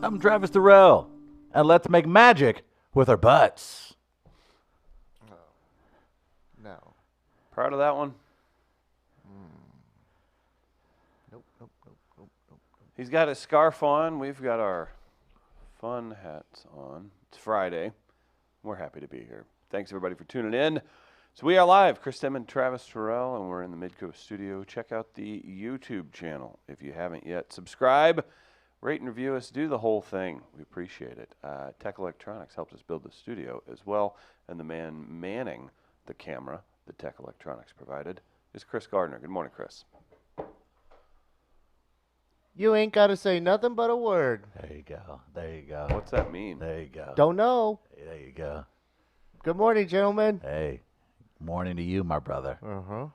I'm Travis Terrell, and let's make magic with our butts. No. Proud of that one? Nope. He's got his scarf on. We've got our fun hats on. It's Friday. We're happy to be here. Thanks, everybody, for tuning in. So we are live, Chris Dem and Travis Terrell, and we're in the Midcoast studio. Check out the YouTube channel if you haven't yet. Subscribe, rate and review us. Do the whole thing. We appreciate it. Tech Electronics helped us build the studio as well, and the man manning the camera that Tech Electronics provided is Chris Gardner. Good morning, Chris. You ain't got to say nothing but a word. There you go. There you go. What's that mean? There you go. Don't know. There you go. Good morning, gentlemen. Hey, morning to you, my brother. Uh-huh.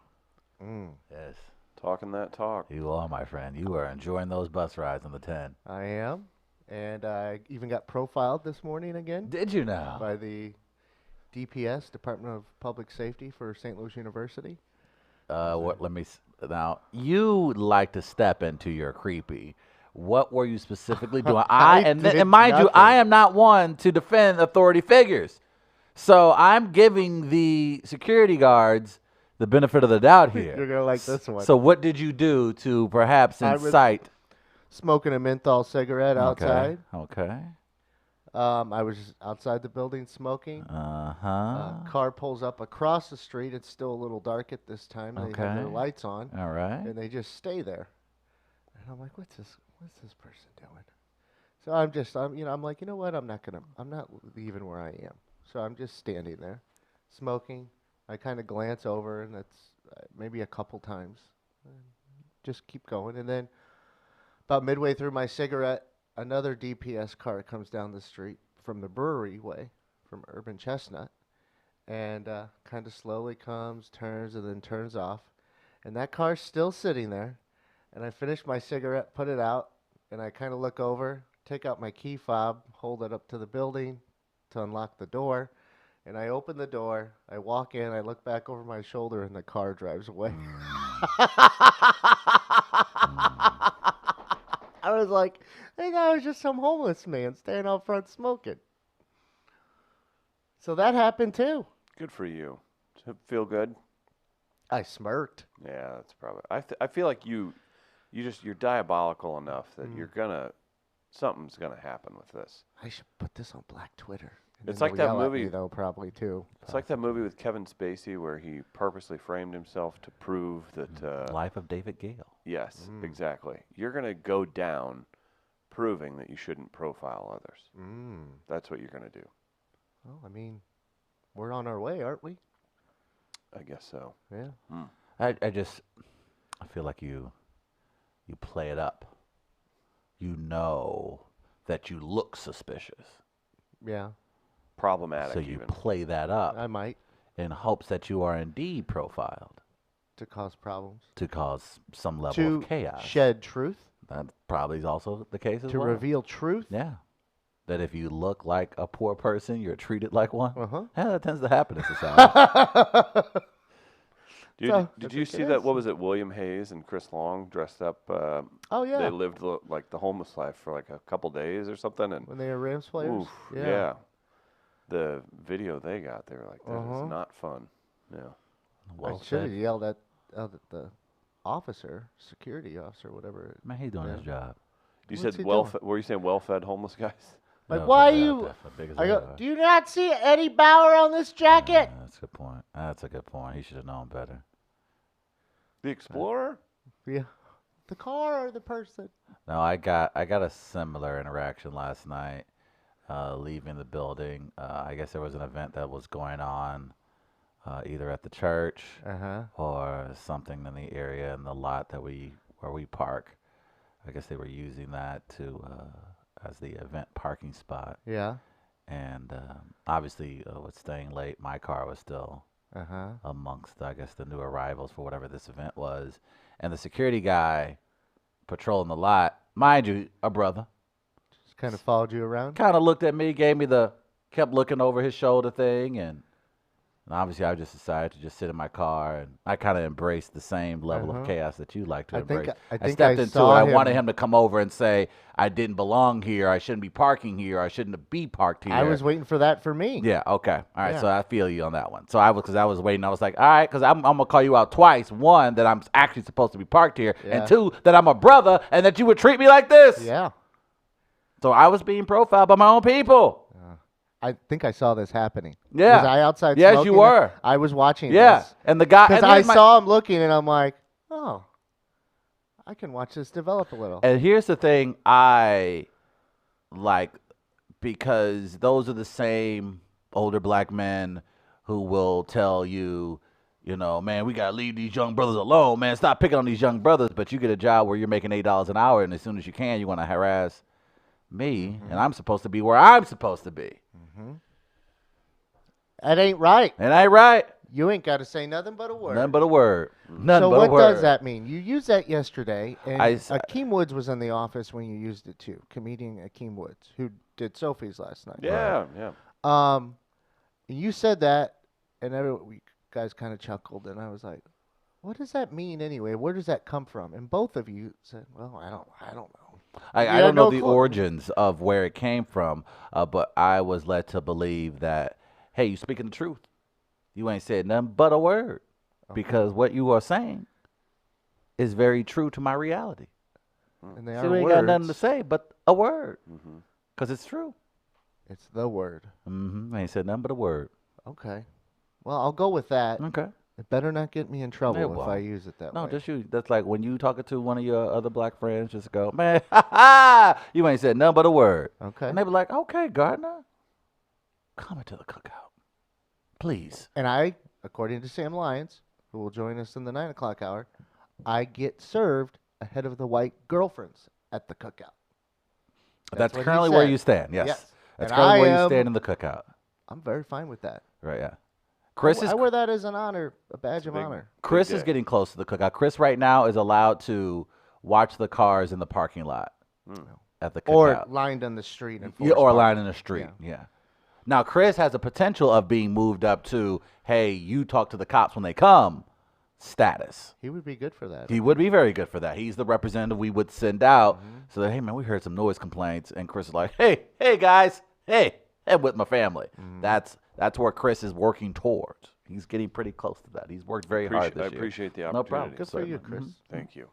Yes, Talking that talk. you are, my friend. You are enjoying those bus rides on the 10. I am. And I even got profiled this morning again Did you now? by the DPS, Department of Public Safety for St. Louis University. Now, you like to step into your creepy. What were you specifically doing? I and did mind you, I nothing. am not one to defend authority figures. So I'm giving the security guards the benefit of the doubt here. You're going to like this one. So what did you do to perhaps I was incite? Smoking a menthol cigarette outside. Okay. I was outside the building smoking. Uh-huh. Car pulls up across the street. It's still a little dark at this time. They have their Okay. lights on, All right. and they just stay there. And I'm like, what's this person doing? So I'm like, you know what? I'm not leaving where I am. So I'm just standing there, smoking. I kind of glance over, and that's maybe a couple times. Just keep going, and then about midway through my cigarette, another DPS car comes down the street from the brewery way, from Urban Chestnut, and kind of slowly comes, turns, and then turns off. And that car's still sitting there. And I finish my cigarette, put it out, and I kind of look over, take out my key fob, hold it up to the building to unlock the door. And I open the door, I walk in, I look back over my shoulder, and the car drives away. I was like, I thought it was just some homeless man standing out front smoking. So that happened too. Good for you. Does it feel good? I smirked. Yeah, that's probably. I feel like you're diabolical enough that something's gonna happen with this. I should put this on Black Twitter. And It's then like they'll that yell at movie- me, though, probably too. It's like that movie with Kevin Spacey where he purposely framed himself to prove that. Life of David Gale. Yes, exactly. You're gonna go down, proving that you shouldn't profile others. That's what you're gonna do. Well, I mean, we're on our way, aren't we? I guess so. Yeah. I feel like you play it up. You know that you look suspicious. Yeah, Problematic. So you even. play that up I might, in hopes that you are indeed profiled to cause problems. to cause some level To of chaos. shed truth, That probably is also the case as to well. reveal truth. Yeah. That if you look like a poor person, you're treated like one. Uh-huh. Yeah, that tends to happen in society. Dude, So, did I you think see it that? is. What was it? William Hayes and Chris Long dressed up. Oh, yeah. They lived like the homeless life for like a couple days or something, and When they were Rams players? oof, yeah. The video they got, they were like, that is Uh-huh. not fun. Yeah. Well I should have said. yelled at the officer, security officer, whatever. Man, he's doing his job. You What's said he well. doing? Were you saying well-fed homeless guys? Like, No, why they're you... definitely big as I they go, are. do you not see Eddie Bauer on this jacket? That's a good point. That's a good point. He should have known better. The Explorer? Yeah. The car or the person? No, I got a similar interaction last night. Leaving the building, I guess there was an event that was going on, either at the church Uh-huh. or something in the area in the lot where we park. I guess they were using that to as the event parking spot. Yeah. And obviously, with staying late, my car was still Uh-huh. amongst, I guess, the new arrivals for whatever this event was. And the security guy patrolling the lot, mind you, a brother, Just kind of followed you around? kind of looked at me, kept looking over his shoulder thing, and And obviously, I just decided to just sit in my car, and I kind of embraced the same level of chaos that you like to I think embrace. I I think stepped I into it. saw I wanted him. him to come over and say, I didn't belong here. I shouldn't be parking here. I shouldn't be parked here. I was waiting for that for me. Yeah, okay. All right, Yeah. so I feel you on that one. So because I was waiting, I was like, all right, because I'm going to call you out twice. One, that I'm actually supposed to be parked here, Yeah. and two, that I'm a brother and that you would treat me like this. Yeah. So I was being profiled by my own people. I think I saw this happening. Yeah. Was I outside Yes, smoking? you were. I was watching Yeah, this. and the guy, Because and I then my- saw him looking, and I'm like, oh, I can watch this develop a little. And here's the thing I like, because those are the same older black men who will tell you, you know, man, we got to leave these young brothers alone, man. Stop picking on these young brothers. But you get a job where you're making $8 an hour, and as soon as you can, you want to harass me, and I'm supposed to be where I'm supposed to be. That ain't right. And I ain't right. You ain't got to say nothing but a word. Nothing but a word. Nothing So but what a word. does that mean? You used that yesterday, and I s- Akeem Woods was in the office when you used it too. Comedian Akeem Woods, who did Sophie's last night. Yeah, yeah. You said that, and we guys kind of chuckled, and I was like, "What does that mean anyway? Where does that come from?" And both of you said, "Well, I don't know." I had don't know no the clue. origins of where it came from, but I was led to believe that, hey, you speaking the truth. You ain't said nothing but a word, because what you are saying is very true to my reality. And they So are you ain't words. got nothing to say but a word, because it's true. It's the word. I ain't said nothing but a word. Okay. Well, I'll go with that. Okay. It better not get me in trouble It if I won't. use it that No, way. just you. That's like when you talking to one of your other black friends, just go, man, you ain't said nothing but a word. Okay. And they be like, okay, Gardner, come into the cookout, please. And I, according to Sam Lyons, who will join us in the 9 o'clock hour, I get served ahead of the white girlfriends at the cookout. That's what he currently where said. you stand. Yes. Yes. That's And currently I where you am- stand in the cookout. I'm very fine with that. Right, yeah. Chris I wear that as an honor, a badge of big- honor. Chris Big is day. getting close to the cookout. Chris right now is allowed to watch the cars in the parking lot at the Or cookout. lined on the street. In Yeah, Forest or a Park. line in the street. Yeah. Now Chris has a potential of being moved up to, hey, you talk to the cops when they come status. He would be good for that. He would be very good for that. He's the representative we would send out so that, hey, man, we heard some noise complaints. And Chris is like, hey, guys, hey, with my family. That's where Chris is working towards. He's getting pretty close to that. He's worked very hard this I year. appreciate the No opportunity. problem. Good for you, Chris. Thank you.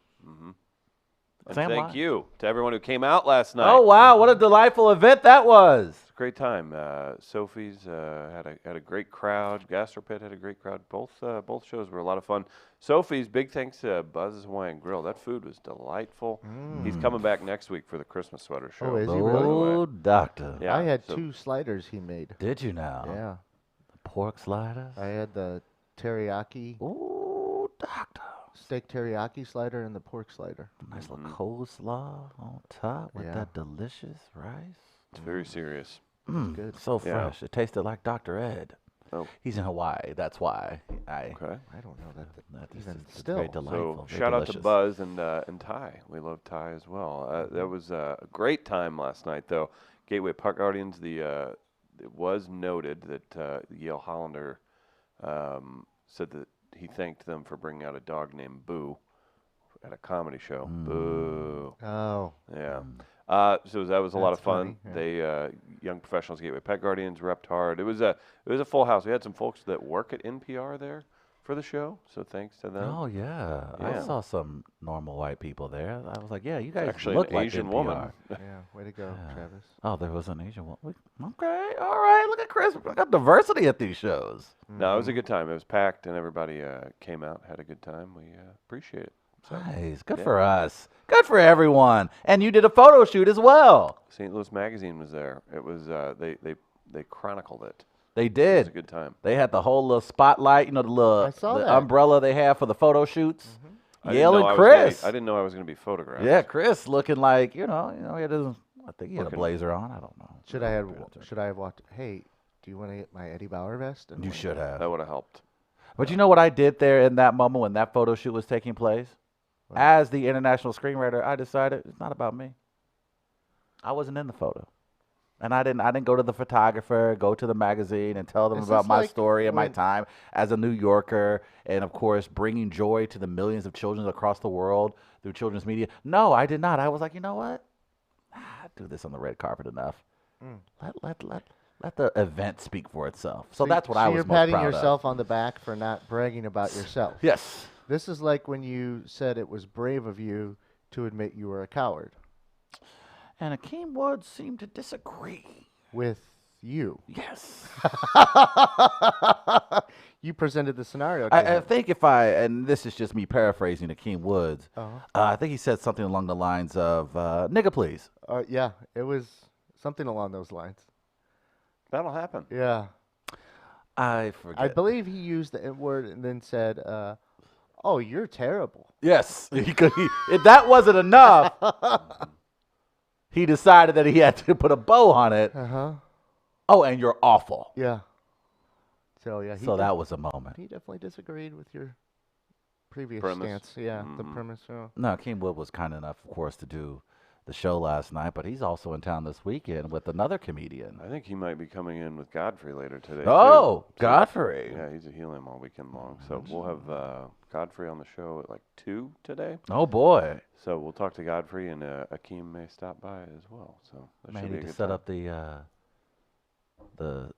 And Sam thank Lyons. you to everyone who came out last night. Oh, wow. What a delightful event that was. Great time. Sophie's had a great crowd. Gastropit had a great crowd. Both shows were a lot of fun. Sophie's, big thanks to Buzz's Hawaiian Grill. That food was delightful. He's coming back next week for the Christmas sweater show. Oh, is he by the really? way. Oh, doctor. Yeah, I had so 2 sliders he made. Did you now? Yeah. Pork sliders? I had the teriyaki, Oh, doctor. steak teriyaki slider and the pork slider. Nice little coleslaw on top with Yeah. that delicious rice. It's very serious. Good. So Yeah. fresh. It tasted like Dr. Ed. Oh. He's in Hawaii. That's why. Okay. I don't know that It's even very still. So delightful. very shout out to delicious. Buzz and Ty. We love Ty as well. That was a great time last night, though. Gateway Park Guardians. It was noted that Yale Hollander said that he thanked them for bringing out a dog named Boo at a comedy show. Boo. Oh, Yeah. So that was a lot of That's fun. funny, yeah. They young professionals, Gateway Pet Guardians, repped hard. It was a full house. We had some folks that work at NPR there for the show, so thanks to them. Oh, yeah. I Yeah. saw some normal white people there. I was like, yeah, you guys Actually, look an like Asian NPR. woman. yeah. Way to go, Travis. Oh, there was an Asian woman. Okay, all right. Look at Chris. We got diversity at these shows. No, it was a good time. It was packed, and everybody came out, had a good time. We appreciate it. So, Nice. Good yeah. for us. Good for everyone. And you did a photo shoot as well. St. Louis Magazine was there. It was they chronicled it. They It was a did. good time. They had the whole little spotlight, you know, I saw the that. umbrella they have for the photo shoots. I didn't Yale know and I was gonna be- Chris. I didn't know I was going to be photographed. Yeah, Chris looking like, he had his, I think he had a Looking- blazer on. I don't know. Should I have walked? Hey, do you want to get my Eddie Bauer vest? And You like- should have. That would have helped. But you know what I did there in that moment when that photo shoot was taking place? As the international screenwriter, I decided it's not about me. I wasn't in the photo. And I didn't go to the photographer, go to the magazine, and tell them This about is my like story and my when- time as a New Yorker, and of course bringing joy to the millions of children across the world through children's media. No, I did not. I was like, you know what? I do this on the red carpet enough. Let the event speak for itself. So that's what I was you're most patting proud yourself on the back for not bragging about yourself. of. Yes. This is like when you said it was brave of you to admit you were a coward And Akeem Woods seemed to disagree. with you. Yes. You presented the scenario to I him. think and this is just me paraphrasing Akeem Woods, I think he said something along the lines of, nigga, please. Yeah, it was something along those lines. That'll happen. Yeah. I forget. I believe he used the N word and then said, oh, you're terrible. Yes. If that wasn't enough, he decided that he had to put a bow on it. Uh-huh. Oh, and you're awful. Yeah. So, yeah. So that was a moment. He definitely disagreed with your previous Premise. stance. Yeah, the premise. Yeah. No, Akeem Wood was kind enough, of course, to do the show last night, but he's also in town this weekend with another comedian. I think he might be coming in with Godfrey later today. Oh, too. Godfrey. Yeah, he's a helium all weekend long. So we'll have Godfrey on the show at like 2 today. Oh, boy. So we'll talk to Godfrey, and Akeem may stop by as well. So that May should be need a to good set time. up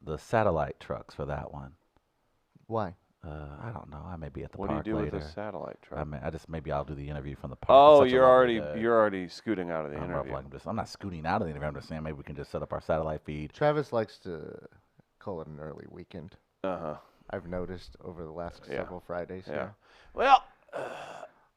the satellite trucks for that one. Why? I don't know. I may be at the What do you park do later. with the satellite truck? Maybe I'll do the interview from the park. Oh, It's such a you're lovely already day. you're already scooting out of the I'm interview. I'm not scooting out of the interview. I'm just saying maybe we can just set up our satellite feed. Travis likes to call it an early weekend. Uh-huh. I've noticed over the last Yeah. several Fridays. Yeah. Well,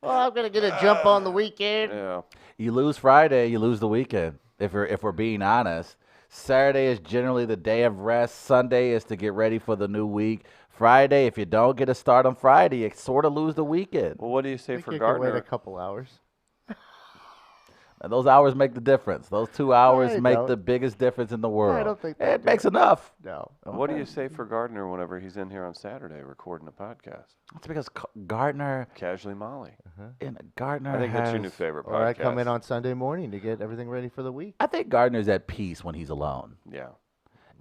Well, I'm gonna get a jump on the weekend. yeah. You lose Friday, you lose the weekend. If we're being honest, Saturday is generally the day of rest. Sunday is to get ready for the new week. Friday, if you don't get a start on Friday, you sort of lose the weekend. Well, what do you say I for think you can wait a Gardner? couple hours. And those hours make the difference. Those 2 hours I make don't. the biggest difference in the world. don't think they it do. makes enough. No. What do you say for Gardner whenever he's in here on Saturday recording a podcast? It's because Gardner Casually Molly. Gardner I think that's your new has- favorite podcast. Or I come in on Sunday morning to get everything ready for the week. I think Gardner's at peace when he's alone. Yeah.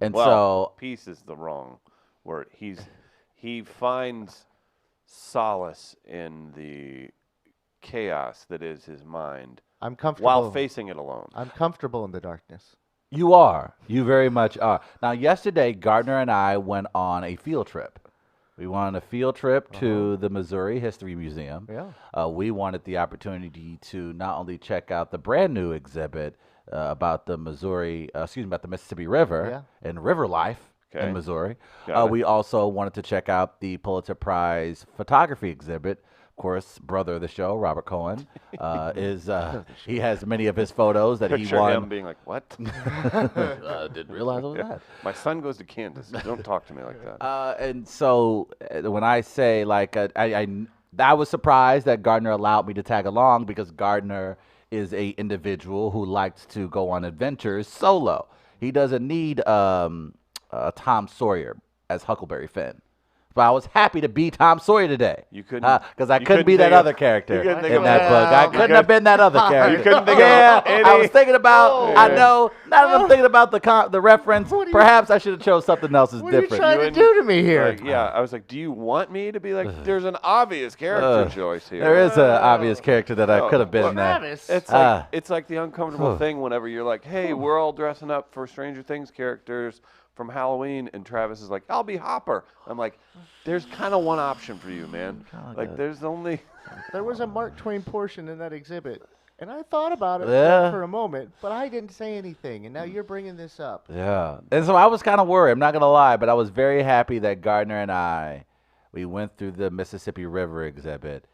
And Well, so peace is the wrong word. He finds solace in the chaos that is his mind I'm comfortable. while facing it alone. I'm comfortable in the darkness. you are. You very much are. Now, yesterday, Gardner and I went on a field trip. We went on a field trip to the Missouri History Museum. Yeah. We wanted the opportunity to not only check out the brand new exhibit about the about the Mississippi River and river life Okay. in Missouri. Got it. We also wanted to check out the Pulitzer Prize photography exhibit. Of course, brother of the show, Robert Cohen, he has many of his photos that Picture he won. him being like, what? Didn't realize it was that. My son goes to Kansas. Don't talk to me like that. And so when I say I was surprised that Gardner allowed me to tag along because Gardner is a individual who likes to go on adventures solo. He doesn't need Tom Sawyer as Huckleberry Finn. But I was happy to be Tom Sawyer today. You couldn't- because I you couldn't be couldn't that think of- other character you couldn't in think of- that book. I You couldn't have been that other character. couldn't think of yeah, I any- was thinking about. I know. Now that I'm thinking about the reference, What do you- perhaps I should have chose something else that's What are you different. trying You to and- do to me here? Like, yeah, I was like, do you want me to be like, there's an obvious character choice here. There is an obvious character that I could have been well, in that. Travis. It's like the uncomfortable Huh. thing whenever you're like, hey, we're all dressing up for Stranger Things characters from Halloween, and Travis is like, I'll be Hopper. I'm like, there's kind of one option for you, man. Like, there's only. There was a Mark Twain portion in that exhibit, and I thought about it Yeah. for a moment, but I didn't say anything, and now you're bringing this up. Yeah. And so I was kind of worried, I'm not going to lie, but I was very happy that Gardner and we went through the Mississippi River exhibit,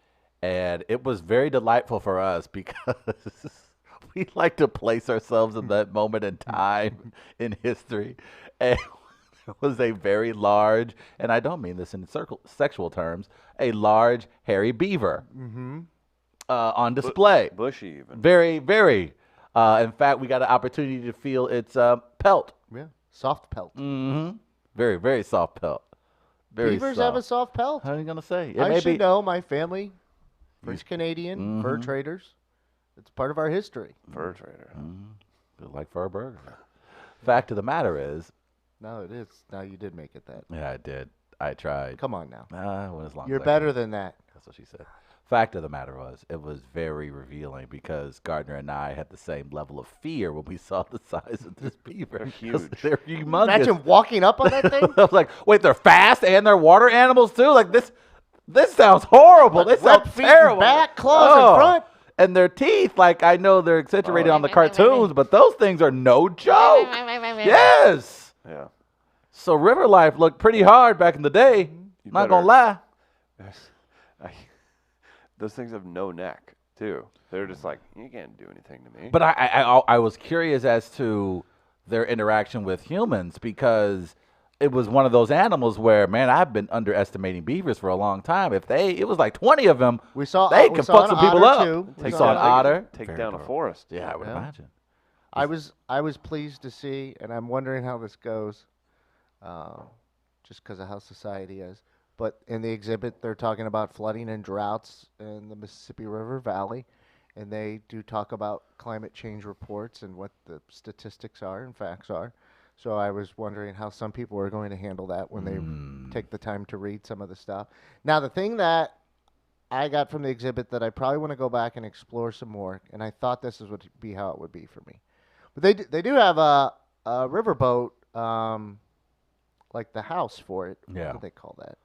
and it was very delightful for us because we like to place ourselves in that moment in time in history. And it was a very large, and I don't mean this in sexual terms, a large hairy beaver on display. Bushy, even. Very, very. In fact, we got an opportunity to feel its pelt. Yeah, soft pelt. Mm-hmm. Very, very soft pelt. Very Beavers soft. have a soft pelt. How are you gonna say? It I may should be- know. My family, French Canadian fur traders. It's part of our history. Fur trader. Like for a burger. Fact of the matter is, No, it is. Now you did make it that. yeah, I did. I tried. Come on now. Went as long You're as I better could. than that. That's what she said. Fact of the matter was, it was very revealing because Gardner and I had the same level of fear when we saw the size of this beaver. They're 'Cause huge. They're humongous. Imagine walking up on that thing. I was like, wait, they're fast and they're water animals too? Like this sounds horrible. This Web sounds feet in terrible. back, claws in front. And their teeth, like I know they're accentuated on the cartoons, but those things are no joke. Yes. Yeah. So river life looked pretty hard back in the day. You Not gonna better- lie. Those things have no neck too. They're just like, you can't do anything to me. But I was curious as to their interaction with humans because it was one of those animals where, man, I've been underestimating beavers for a long time. It was like 20 of them, We saw. they we can saw fuck an some people otter, up. Too. We Take saw an down- otter. Take Very down a adorable. forest. Yeah, I would Yeah. imagine. I was pleased to see, and I'm wondering how this goes, just because of how society is. But in the exhibit, they're talking about flooding and droughts in the Mississippi River Valley, and they do talk about climate change reports and what the statistics are and facts are. So I was wondering how some people are going to handle that when they take the time to read some of the stuff. Now, the thing that I got from the exhibit that I probably want to go back and explore some more, and I thought this would be how it would be for me. But they do have a riverboat, like the house for it. Yeah. What do they call that?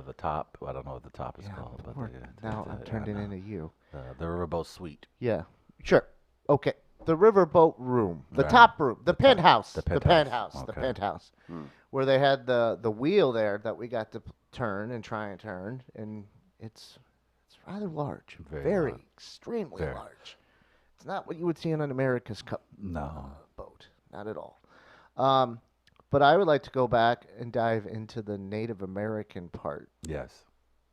The top, I don't know what the top is called. But Lord, now I'm turned it into you. The riverboat suite. Yeah, sure. Okay. The riverboat room, the Right. top room, the penthouse, the the penthouse. penthouse, the Okay. penthouse, where they had the wheel there that we got to turn and try and turn, and it's rather large, Very large. extremely Very. large. It's not what you would see on an America's Cup No. boat, not at all. But I would like to go back and dive into the Native American part Yes.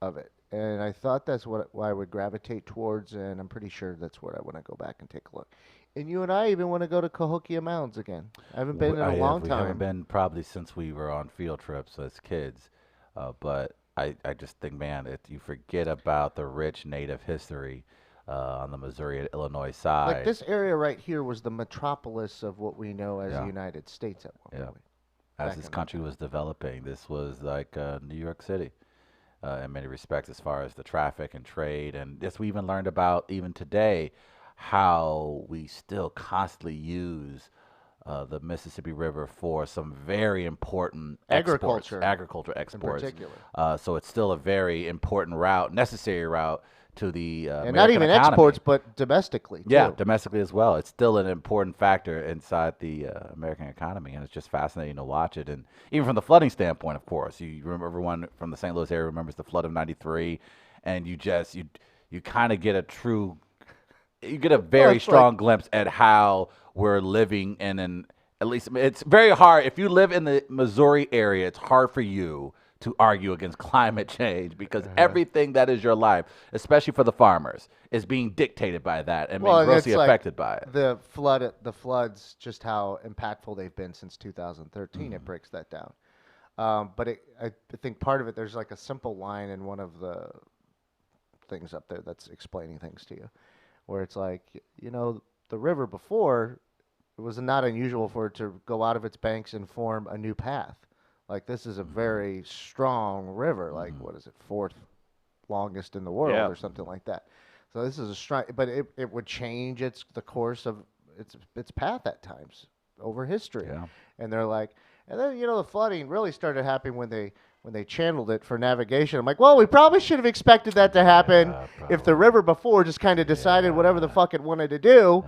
of it. And I thought that's what I would gravitate towards, and I'm pretty sure that's where I want to go back and take a look. And you and I even want to go to Cahokia Mounds again. I haven't been in a long We haven't time. been probably since we were on field trips as kids. But I just think, man, if you forget about the rich Native history on the Missouri and Illinois side. Like this area right here was the metropolis of what we know as Yeah. the United States at one Yeah. point. As back this in the country was developing, this was like New York City in many respects as far as the traffic and trade. And this we even learned about even today, how we still constantly use the Mississippi River for some very important agriculture exports. particular. So it's still a very important route, necessary route to the And not American even economy. exports, but domestically. Yeah, too. domestically as well. It's still an important factor inside the American economy, and it's just fascinating to watch it. And even from the flooding standpoint, of course, you remember everyone from the St. Louis area remembers the flood of '93, and you kind of get you get a very it's strong glimpse at how we're living in an. At least it's very hard if you live in the Missouri area. It's hard for you to argue against climate change because everything that is your life, especially for the farmers, is being dictated by that and being and grossly it's like affected by it. The floods, just how impactful they've been since 2013. It breaks that down. But I think part of it, there's like a simple line in one of the things up there that's explaining things to you, where it's like, the river before, it was not unusual for it to go out of its banks and form a new path. Like this is a very strong river. Like what is it, fourth longest in the world Yeah. or something like that. So this is a strong, but it would change the course of its path at times over history. Yeah. And they're like, and then the flooding really started happening when they channeled it for navigation. I'm like, well, we probably should have expected that to happen if the river before just kind of decided whatever the fuck it wanted to do.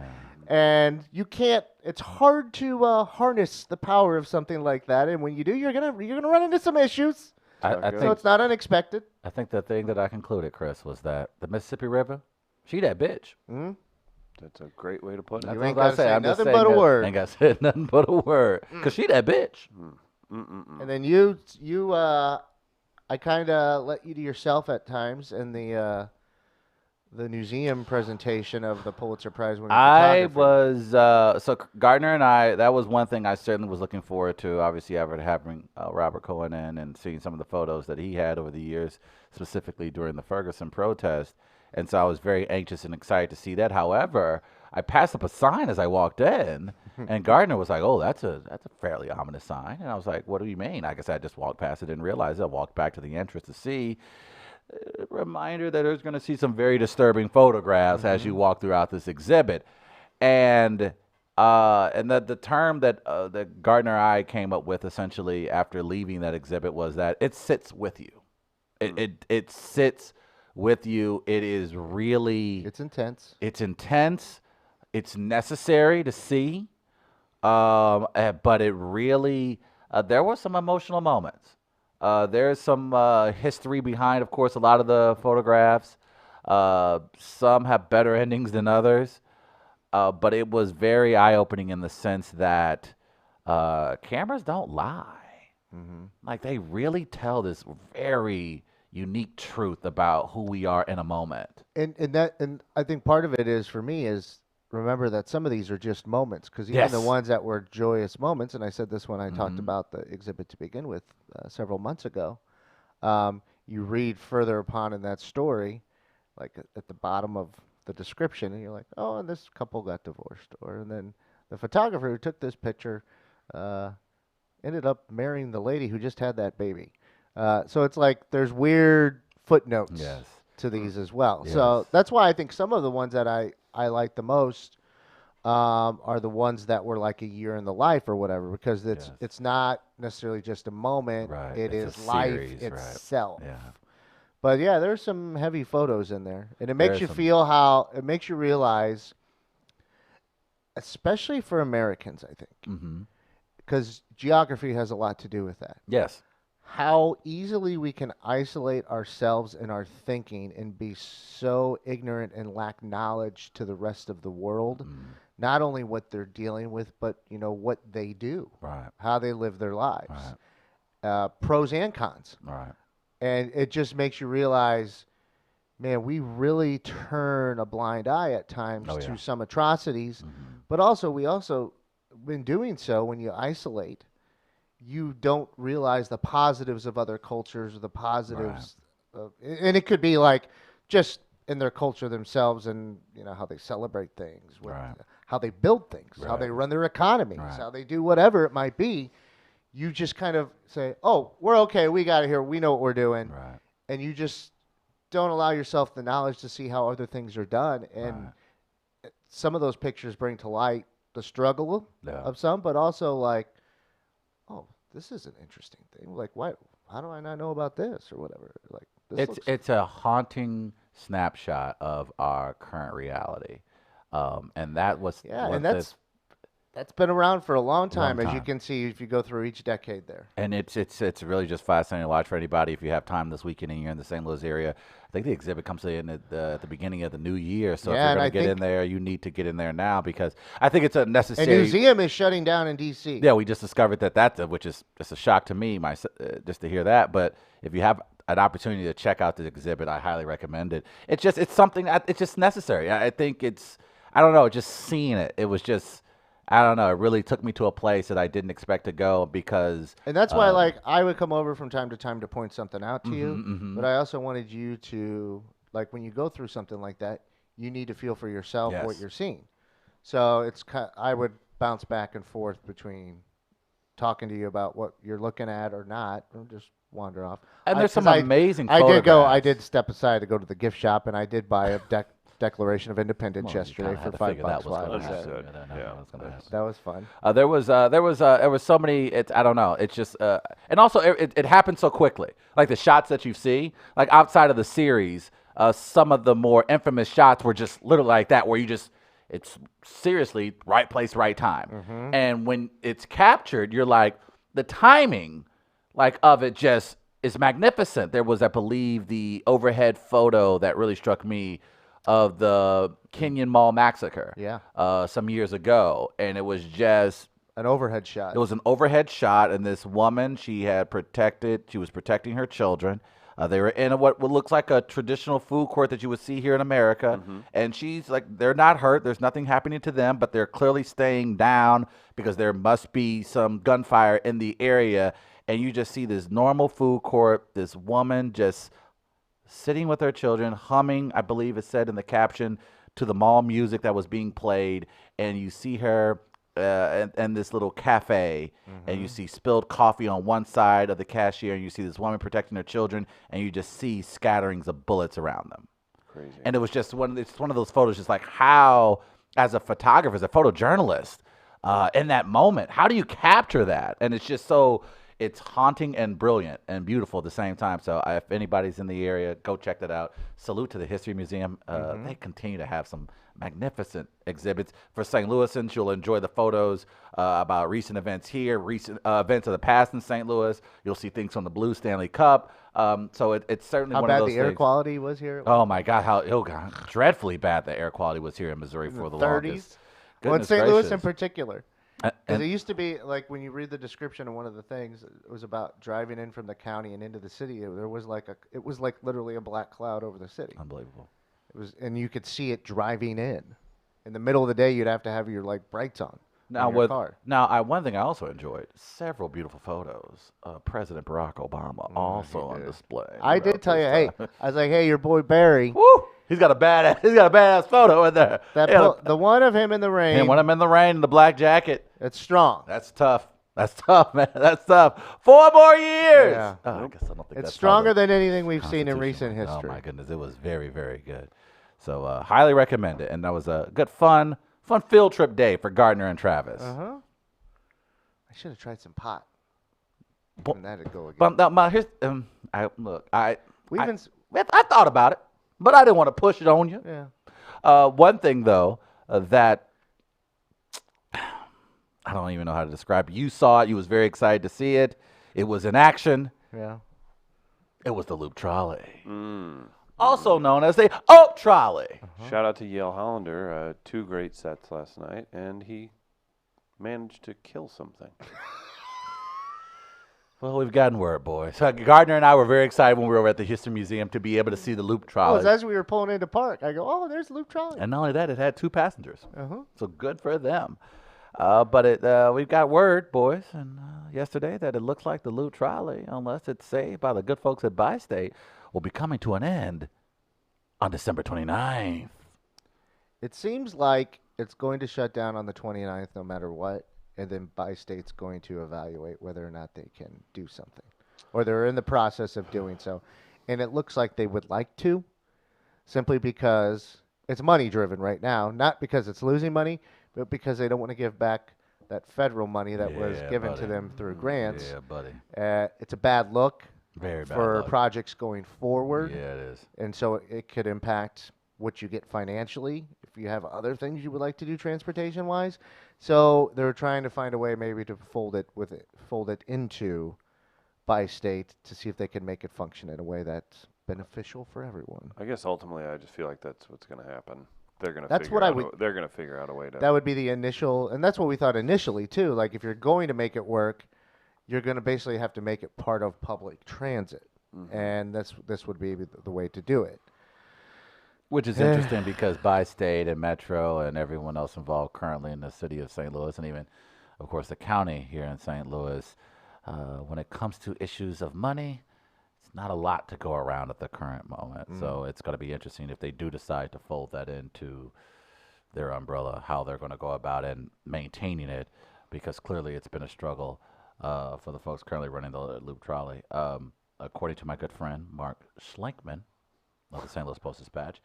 And you can't. It's hard to harness the power of something like that. And when you do, you're gonna run into some issues. I good. So think it's not unexpected. I think the thing that I concluded, Chris, was that the Mississippi River, she that bitch. That's a great way to put it. That's You ain't what I gotta say. say I'm just nothing saying but a that- word. Ain't got to say nothing but a word. Because she that bitch. And then you I kind of let you to yourself at times in the museum presentation of the Pulitzer Prize winning I photographer. was so Gardner and I. That was one thing I certainly was looking forward to. Obviously, after having Robert Cohen in and seeing some of the photos that he had over the years, specifically during the Ferguson protest, and so I was very anxious and excited to see that. However, I passed up a sign as I walked in, And Gardner was like, "Oh, that's a fairly ominous sign." And I was like, "What do you mean?" I guess I just walked past it, didn't realize it. I walked back to the entrance to see. Reminder that there's going to see some very disturbing photographs as you walk throughout this exhibit, and the term that Gardner I came up with essentially after leaving that exhibit was that it sits with you. It sits with you. It is really It's intense. it's intense. It's necessary to see, but it really there were some emotional moments. There's some history behind, of course, a lot of the photographs. Some have better endings than others, but it was very eye-opening in the sense that cameras don't lie. Like they really tell this very unique truth about who we are in a moment. And I think part of it is for me is remember that some of these are just moments because even the Yes. ones that were joyous moments, and I said this when I talked about the exhibit to begin with several months ago. You read further upon in that story, like at the bottom of the description, and you're like, oh, and this couple got divorced, and then the photographer who took this picture ended up marrying the lady who just had that baby. So it's like there's weird footnotes Yes. to these as well. So that's why I think some of the ones that I like the most are the ones that were like a year in the life or whatever, because it's not necessarily just a moment. Right. It It's a is life series, right. itself. Yeah. But yeah, there's some heavy photos in there, and it makes There's you some- feel how it makes you realize, especially for Americans, I think, Mm-hmm. because geography has a lot to do with that. Yes. How easily we can isolate ourselves in our thinking and be so ignorant and lack knowledge to the rest of the world, not only what they're dealing with, but what they do, Right. how they live their lives, Right. pros and cons. Right. And it just makes you realize, man, we really turn a blind eye at times Oh, yeah. to some atrocities, but also in doing so, when you isolate, you don't realize the positives of other cultures or the positives and it could be like just in their culture themselves and how they celebrate things, Right. how they build things, how Right. they run their economies, Right. how they do whatever it might be. You just kind of say, oh, we're okay, we got it here, we know what we're doing. Right. And you just don't allow yourself the knowledge to see how other things are done. And some of those pictures bring to light the struggle Yeah. of some, but also like, oh, this is an interesting thing. Like, why? How do I not know about this or whatever? Like, this looks It's a haunting snapshot of our current reality, and that was yeah, what and that's been around for a long time, as you time. can see if you go through each decade there. and it's really just fascinating to watch for anybody if you have time this weekend and you're in the St. Louis area. I think the exhibit comes in at the beginning of the new year, so Yeah, if you're and going I to get in think- there, you need to get in there now because I think it's a And necessary. museum is shutting down in D.C. Yeah, we just discovered which is just a shock to me, just to hear that. But if you have an opportunity to check out the exhibit, I highly recommend it. It's something it's just necessary. I think I don't know, just seeing it, it was just I don't know, it really took me to a place that I didn't expect to go because And that's why, like, I would come over from time to time to point something out to you. But I also wanted you to, like, when you go through something like that, you need to feel for yourself what Yes. you're seeing. So I would bounce back and forth between talking to you about what you're looking at or not, or just wander off. And there's some 'cause amazing I photographs. did step aside to go to the gift shop, and I did buy a Declaration of Independence Well, you yesterday kinda had for to $5 figure that was while I gonna was happen. there. Understood. I don't know Yeah. what was gonna happen. That was fun. There was so many. It's I don't know. It's just and also it happened so quickly. Like the shots that you see, like outside of the series, some of the more infamous shots were just literally like that, where it's seriously right place, right time. And when it's captured, you're like the timing, like of it just is magnificent. There was, I believe, the overhead photo that really struck me of the Kenyon Mall massacre. Yeah. Some years ago, and it was just An overhead shot. it was an overhead shot, and this woman she was protecting her children. They were in what looks like a traditional food court that you would see here in America, and she's like, they're not hurt. There's nothing happening to them, but they're clearly staying down because there must be some gunfire in the area. And you just see this normal food court, this woman just sitting with her children, humming, I believe it said in the caption, to the mall music that was being played. And you see her and this little cafe, and you see spilled coffee on one side of the cashier, and you see this woman protecting her children, and you just see scatterings of bullets around them. Crazy. And it was just it's one of those photos, just like how, as a photographer, as a photojournalist, in that moment, how do you capture that? And it's just so, it's haunting and brilliant and beautiful at the same time. So if anybody's in the area, go check that out. Salute to the History Museum. They continue to have some magnificent exhibits. For St. Louisans, you'll enjoy the photos about recent events here, recent events of the past in St. Louis. You'll see things from the Blue Stanley Cup. So it's certainly How one of bad those the air things. quality was here? Oh my God, God, dreadfully bad the air quality was here in Missouri for the 30s. longest. Well, in Goodness St. Louis in gracious. particular. Because And it used to be like when you read the description of one of the things, it was about driving in from the county and into the city. There was it was like literally a black cloud over the city. unbelievable. It was, and you could see it driving in. In the middle of the day, you'd have to have your brights on. Now, in your car. one thing I also enjoyed, several beautiful photos of President Barack Obama also on did. display. I throughout did tell you, this hey, time. I was like, hey, your boy Barry. Woo! He's got a badass photo in there. The one of him in the rain. And when I'm in the rain in the black jacket, It's strong. that's tough. That's tough, man. That's tough. 4 more years. Yeah. Oh, I guess I don't think It's that's stronger how the than anything we've seen in Constitution recent went. history. Oh my goodness, it was very, very good. So highly recommend it. And that was a good, fun field trip day for Gardner and Travis. Uh-huh. I should have tried some pot. Bu- And that'd go again. But now, here's I We've been I thought about it, but I didn't want to push it on you. yeah. One thing though that I don't even know how to describe. You saw it. You was very excited to see it. It was in action. Yeah. It was the Loop Trolley, Mm. also known as the Oak Trolley. Shout out to Yale Hollander. 2 great sets last night, and he managed to kill something. Well, we've gotten word, boys. So Gardner and I were very excited when we were over at the History Museum to be able to see the Loop Oh, Trolley. it's as we were pulling into park. I go, oh, there's Loop Trolley. And not only that, it had 2 passengers. Uh-huh. So good for them. But we've got word, boys, and yesterday that it looks like the Loop Trolley, unless it's saved by the good folks at Bi-State, will be coming to an end on December 29th. It seems like it's going to shut down on the 29th no matter what, and then Bi-State's going to evaluate whether or not they can do something. Or they're in the process of doing so. And it looks like they would like to, simply because it's money-driven right now. Not because it's losing money, but because they don't want to give back that federal money that was Yeah, given to buddy. them through grants. Yeah, buddy. It's a bad look Very bad for luck. projects going forward. Yeah, it is. And so it could impact what you get financially if you have other things you would like to do transportation wise. So they're trying to find a way maybe to fold it into Bi-State to see if they can make it function in a way that's beneficial for everyone. I guess ultimately, I just feel like that's what's going to happen. They're going to. That's what I would- They're going to figure out a way to. That would be the initial, and that's what we thought initially too. Like if you're going to make it work, you're going to basically have to make it part of public transit, and this would be the way to do it. Which is interesting because Bi-State and Metro and everyone else involved currently in the city of St. Louis, and even, of course, the county here in St. Louis, when it comes to issues of money, it's not a lot to go around at the current moment. So it's going to be interesting if they do decide to fold that into their umbrella, how they're going to go about it and maintaining it, because clearly it's been a struggle for the folks currently running the Loop Trolley. According to my good friend, Mark Schlinkman, of the St. Louis Post-Dispatch.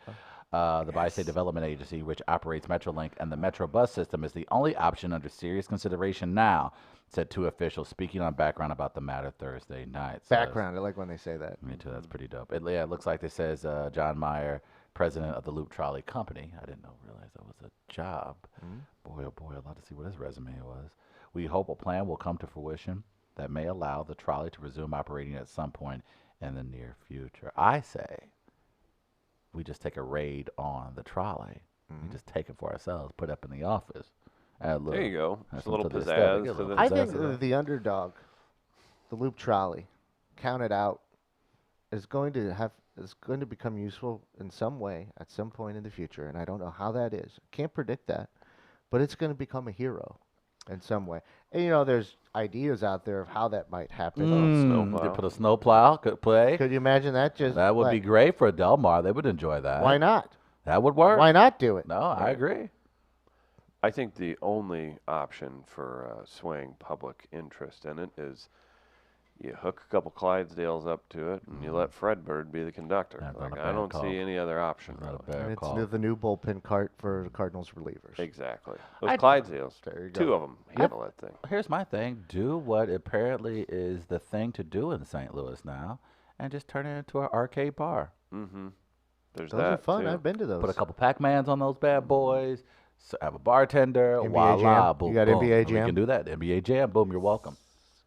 The Bi-State Development Agency, which operates Metrolink and the Metro bus system, is the only option under serious consideration now, said 2 officials speaking on background about the matter Thursday night. So Background, I like when they say that. me too. That's pretty dope. It looks like it says John Meyer, president of the Loop Trolley Company. I didn't realize that was a job. Boy, oh boy, I'd love to see what his resume was. We hope a plan will come to fruition that may allow the trolley to resume operating at some point in the near future. I say we just take a raid on the trolley. We just take it for ourselves, put it up in the office. Add a there little, you go. add Just a little something to the pizzazz aesthetic, to a little the. I pizzazz think to that. the underdog, the Loop Trolley, counted out, is going to become useful in some way at some point in the future, and I don't know how that is. Can't predict that, but it's going to become a hero in some way. And there's ideas out there of how that might happen. snowplow. They put a snowplow, could play. Could you imagine that? That would be great for Del Mar. They would enjoy that. Why not? That would work. Why not do it? No, I agree. I think the only option for swaying public interest in it is you hook a couple Clydesdales up to it, and you let Fredbird be the conductor. That's not Like, a I bad don't call. see any other option. Not a Really. bad And it's call. the new bullpen cart for the Cardinals relievers. Exactly. Those I'd- Clydesdales, There you 2 go. of them handle that thing. Here's my thing. Do what apparently is the thing to do in St. Louis now, and just turn it into an arcade bar. Mm-hmm. There's Those that are fun. too. I've been to those. Put a couple Pac-Mans on those bad boys. Have a bartender. NBA Voila. Jam. Boom, You got boom. NBA And we Jam? can do that. NBA Jam. Boom. You're welcome.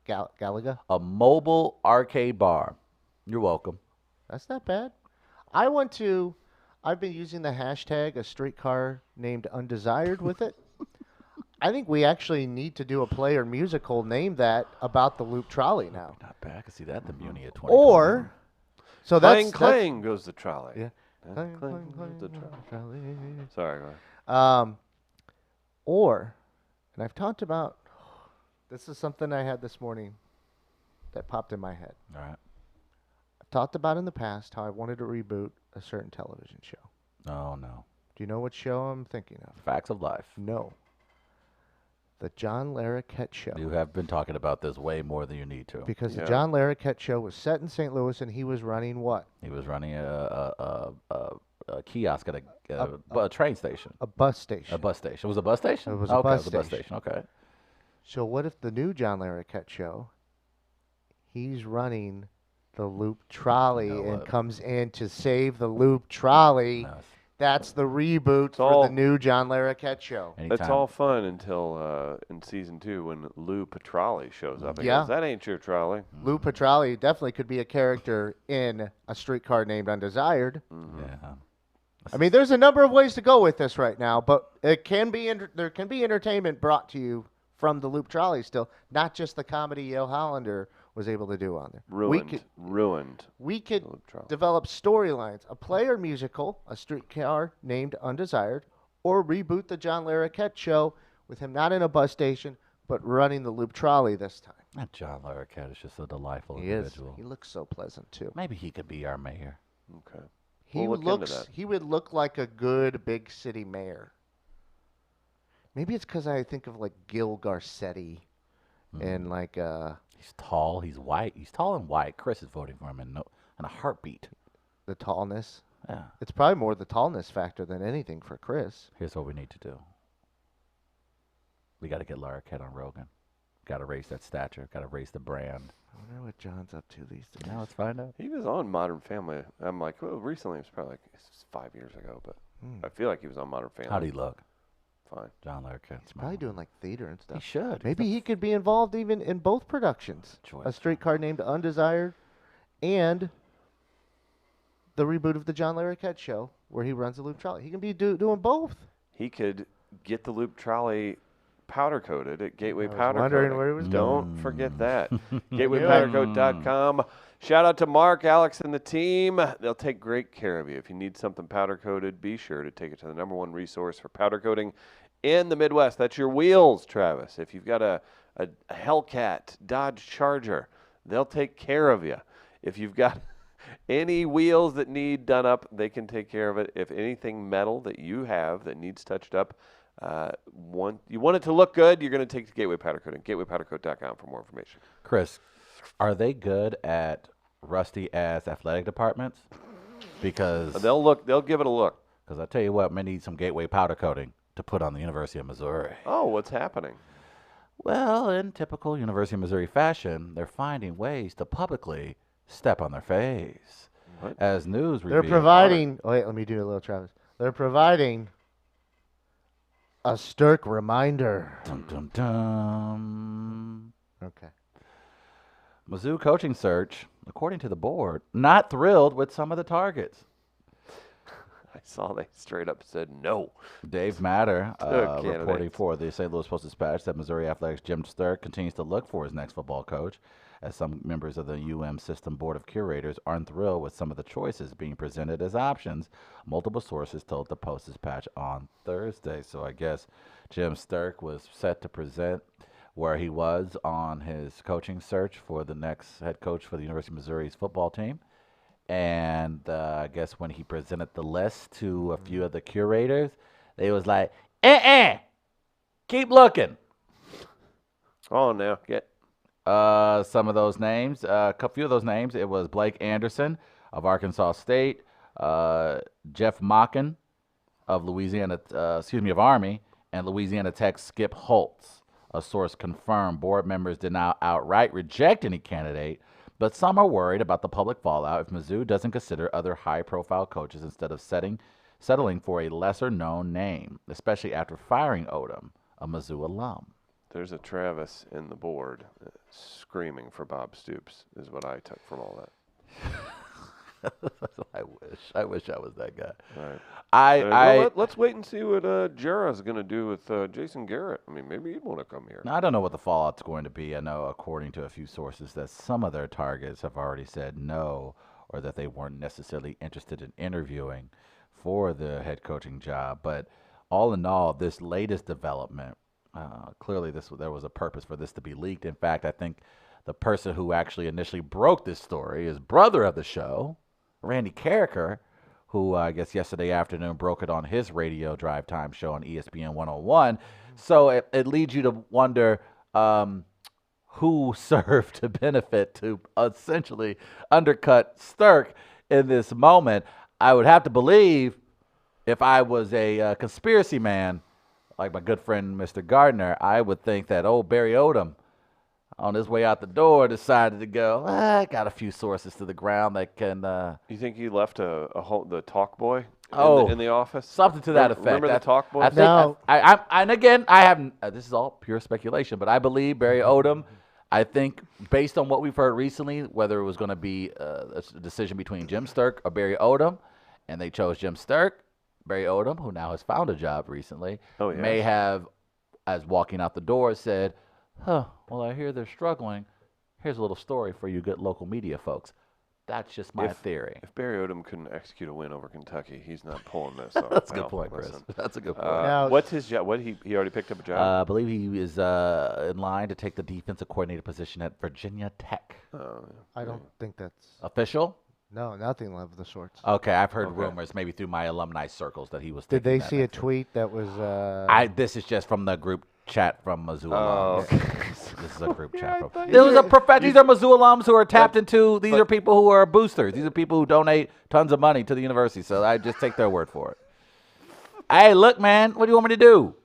Galaga. A mobile arcade bar. You're welcome. That's not bad. I've been using the hashtag a streetcar named Undesired with it. I think we actually need to do a play or musical named that about the Loop Trolley now. Not bad. I can see that in the Muni at 20. Or, so Clang, that's clang goes the trolley. Yeah. Clang, clang goes the trolley. Sorry, go ahead. Or, and I've talked about, this is something I had this morning that popped in my head. All right. I've talked about in the past how I wanted to reboot a certain television show. Oh, no. Do you know what show I'm thinking of? Facts of life. No. The John Larroquette Show. You have been talking about this way more than you need to. Because Yeah. the John Larroquette Show was set in St. Louis, and he was running what? He was running a kiosk at a train station. A bus station. A bus station. It was a bus station? It was a okay, bus it was a bus station. station. Okay. So what if the new John Larroquette Show, he's running the Loop Trolley You know and what? comes in to save the Loop Trolley? No, That's the reboot for all- the new John Larroquette Show. That's anytime. all fun until in season 2 when Lou Petrali shows up. And Yeah. goes, that ain't your trolley. Lou Petrali definitely could be a character in A Streetcar Named Undesired. Yeah. I mean, there's a number of ways to go with this right now, but it can be there can be entertainment brought to you from the Loop Trolley still, not just the comedy Yale Hollander was able to do on there. Ruined. We could Loop Trolley. develop storylines, a play or musical, A Streetcar Named Undesired, or reboot the John Larroquette Show with him not in a bus station, but running the Loop Trolley this time. That John Larroquette is just a delightful He is. individual. He looks so pleasant too. Maybe he could be our mayor. Okay. He We'll look into looks. that. He would look like a good big city mayor. Maybe it's because I think of like Gil Garcetti, and like He's tall. He's white. He's tall and white. Chris is voting for him in a heartbeat. the tallness. Yeah. It's probably more the tallness factor than anything for Chris. Here's what we need to do. We got to get Larroquette on Rogan. Got to raise that stature. Got to raise the brand. I wonder what John's up to these days. Now let's find out. He was on Modern Family. I'm like, well, recently it was probably like 5 years ago, but I feel like he was on Modern Family. How'd he look? Fine. John Larroquette. Probably doing like theater and He stuff. should. Maybe he could be involved even in both productions. Choice. A Streetcar Named Undesired and the reboot of the John Larroquette Show where he runs the Loop Trolley. He can be doing both. He could get the Loop Trolley powder coated at Gateway I was Powder wondering Coating. where he was Don't forget that. GatewayPowderCoat.com. Shout out to Mark, Alex, and the team. They'll take great care of you. If you need something powder coated, be sure to take it to the #1 resource for powder coating in the Midwest. That's your wheels, Travis. If you've got a Hellcat Dodge Charger, they'll take care of you. If you've got any wheels that need done up, they can take care of it. If anything metal that you have that needs touched up, you want it to look good, you're going to take it to Gateway Powder Coating. GatewayPowderCoat.com for more information. Chris, are they good at rusty ass athletic departments? Because They'll give it a look. I tell you what, may need some Gateway powder coating to put on the University of Missouri. Oh, what's happening? Well, in typical University of Missouri fashion, they're finding ways to publicly step on their face. What? As news They're revealed. providing. Oh, wait, let me do a little Travis. They're providing a Stirk reminder. Dum, dum, dum. Okay. Mizzou coaching search, according to the board, not thrilled with some of the targets. I saw they straight up said no. Dave Matter, reporting candidates. for the St. Louis Post-Dispatch, that Missouri Athletics Jim Sturk continues to look for his next football coach, as some members of the UM System Board of Curators aren't thrilled with some of the choices being presented as options. Multiple sources told the Post-Dispatch on Thursday. So I guess Jim Sturk was set to present where he was on his coaching search for the next head coach for the University of Missouri's football team. And I guess when he presented the list to a few of the curators, they was like, Keep looking. Oh, now get. Some of those names, a few of those names. It was Blake Anderson of Arkansas State, Jeff Mockin of of Army, and Louisiana Tech Skip Holtz. A source confirmed board members did not outright reject any candidate, but some are worried about the public fallout if Mizzou doesn't consider other high-profile coaches instead of settling for a lesser-known name, especially after firing Odom, a Mizzou alum. There's a Travis in the board screaming for Bob Stoops, is what I took from all that. I wish I was that guy. Right. Let's wait and see what Jera's going to do with Jason Garrett. I mean, maybe he'd want to come here. I don't know what the fallout's going to be. I know, according to a few sources, that some of their targets have already said no, or that they weren't necessarily interested in interviewing for the head coaching job. But all in all, this latest development, clearly there was a purpose for this to be leaked. In fact, I think the person who actually initially broke this story is brother of the show, Randy Carricker, who I guess yesterday afternoon broke it on his radio drive time show on ESPN 101. So it leads you to wonder who served to benefit to essentially undercut Stirk in this moment. I would have to believe, if I was a conspiracy man, like my good friend Mr. Gardner, I would think that old Barry Odom, on his way out the door, decided to go, I got a few sources to the ground that can... You think he left the talk boy in the office? Something to that effect. Remember the talk boy? I think, no. And again, I have... this is all pure speculation, but I believe Barry Odom, I think, based on what we've heard recently, whether it was going to be a decision between Jim Stirk or Barry Odom, and they chose Jim Stirk, Barry Odom, who now has found a job recently, may have, as walking out the door, said, well, I hear they're struggling. Here's a little story for you good local media folks. That's just my theory. If Barry Odom couldn't execute a win over Kentucky, he's not pulling this off. That's a good point, Chris. That's a good point. What's his job? He already picked up a job? I believe he is in line to take the defensive coordinator position at Virginia Tech. I don't think that's official. No, nothing of the sorts. Okay, I've heard rumors, maybe through my alumni circles, that he was. Did they see a tweet that was? This is just from the group chat from Mizzou alums. Okay. This is a group chat from. These are Mizzou alums who are tapped into. These are people who are boosters. These are people who donate tons of money to the university. So I just take their word for it. Hey, look, man, what do you want me to do?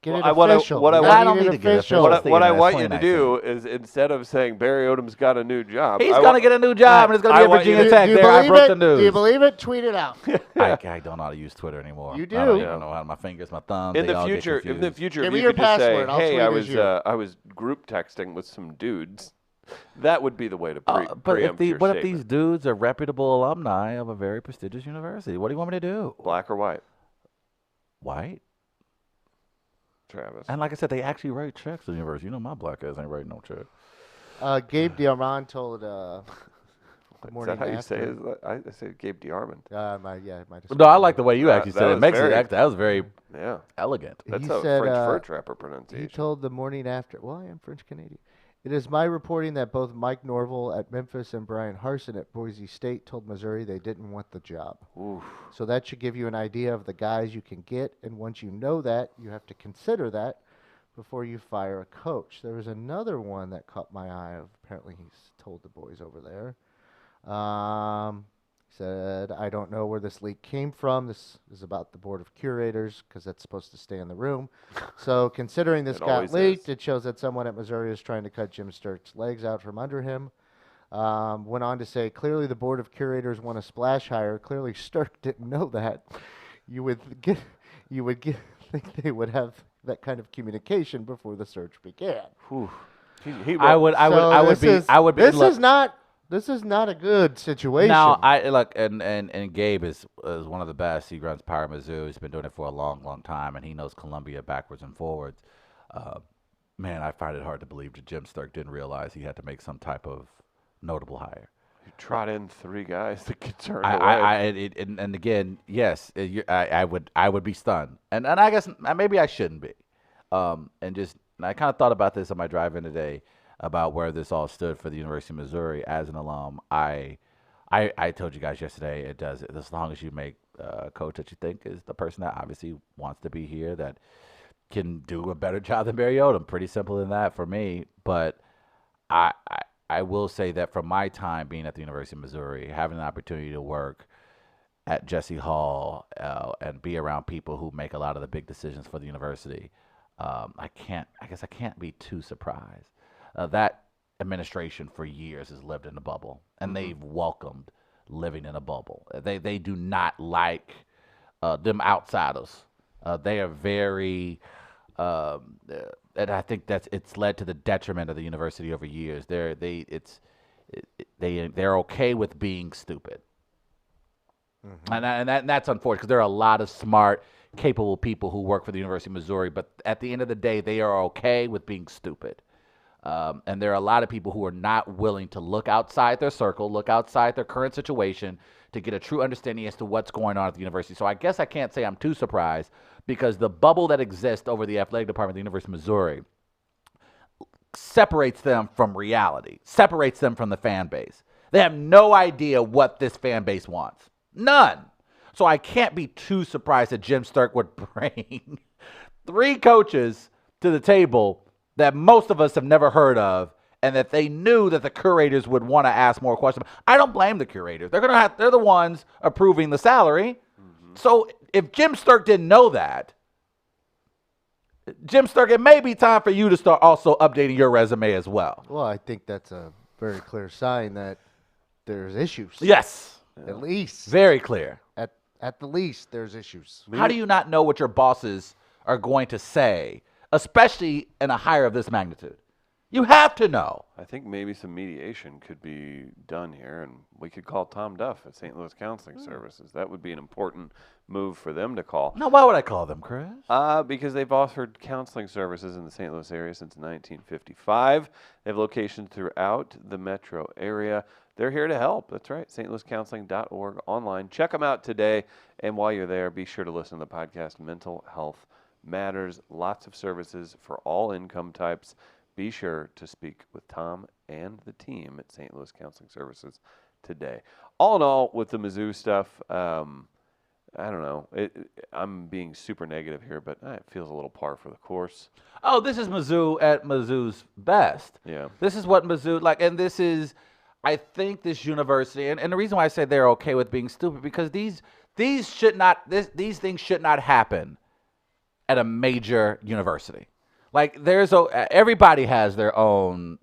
Get it official. I don't need to get official. What I want you to do is, instead of saying Barry Odom's got a new job, he's going to get a new job, and it's going to be at Virginia Tech. I broke the news. Do you believe it? Tweet it out. I don't know how to use Twitter anymore. You do. I don't know how my fingers, my thumbs. In the future, give me your password. Hey, I was group texting with some dudes. That would be the way to preempt your What if these dudes are reputable alumni of a very prestigious university? What do you want me to do? Black or white? White. Travis. And like I said, they actually write checks to the university. You know, my black ass ain't writing no check. Gabe DeArmond told Morning Is that how you say it? I say Gabe DeArmond. No, I like the way you actually said it. That was very elegant. That's a French fur trapper pronunciation. He told the Morning After, well, I am French Canadian. It is my reporting that both Mike Norville at Memphis and Brian Harsin at Boise State told Missouri they didn't want the job. Oof. So that should give you an idea of the guys you can get, and once you know that, you have to consider that before you fire a coach. There was another one that caught my eye. Apparently he's told the boys over there. Said, I don't know where this leak came from. This is about the Board of Curators because that's supposed to stay in the room. So considering this got leaked, it shows that someone at Missouri is trying to cut Jim Stirk's legs out from under him. Went on to say, clearly the Board of Curators want a splash hire. Clearly Stirk didn't know that. You would think they would have that kind of communication before the search began. This is not a good situation. No, I look, and Gabe is one of the best. He runs Power Mizzou. He's been doing it for a long, long time, and he knows Columbia backwards and forwards. Man, I find it hard to believe that Jim Stirk didn't realize he had to make some type of notable hire. You trot in 3 guys that get turned away. And again, yes, I would be stunned, and I guess maybe I shouldn't be. And I kind of thought about this on my drive in today, about where this all stood for the University of Missouri as an alum. I told you guys yesterday, it does, as long as you make a coach that you think is the person that obviously wants to be here, that can do a better job than Barry Odom. Pretty simple than that for me. But I will say that from my time being at the University of Missouri, having an opportunity to work at Jesse Hall and be around people who make a lot of the big decisions for the university, I guess I can't be too surprised. That administration for years has lived in a bubble, and they've welcomed living in a bubble. They do not like them outsiders. They are very, and I think it's led to the detriment of the university over years. They're okay with being stupid. And that's unfortunate because there are a lot of smart, capable people who work for the University of Missouri, but at the end of the day, they are okay with being stupid. And there are a lot of people who are not willing to look outside their circle, look outside their current situation to get a true understanding as to what's going on at the university. So I guess I can't say I'm too surprised because the bubble that exists over the athletic department of the University of Missouri separates them from reality, separates them from the fan base. They have no idea what this fan base wants. None. So I can't be too surprised that Jim Sterk would bring 3 coaches to the table that most of us have never heard of, and that they knew that the curators would want to ask more questions. I don't blame the curators. They're the ones approving the salary. So if Jim Sterk didn't know that, Jim Sterk, it may be time for you to start also updating your resume as well. Well, I think that's a very clear sign that there's issues. Yes. At least. Very clear. At the least, there's issues. How do you not know what your bosses are going to say, especially in a hire of this magnitude? You have to know. I think maybe some mediation could be done here, and we could call Tom Duff at St. Louis Counseling Services. That would be an important move for them to call. Now, why would I call them, Chris? Because they've offered counseling services in the St. Louis area since 1955. They have locations throughout the metro area. They're here to help. That's right. stlouiscounseling.org online. Check them out today. And while you're there, be sure to listen to the podcast, Mental Health Matters. Lots of services for all income types. Be sure to speak with Tom and the team at St. Louis Counseling Services today. All in all, with the Mizzou stuff, I don't know. I'm being super negative here, but it feels a little par for the course. Oh, this is Mizzou at Mizzou's best. Yeah. This is what Mizzou, and this is, I think this university, and the reason why I say they're okay with being stupid, because these things should not happen at a major university. Like everybody has their own,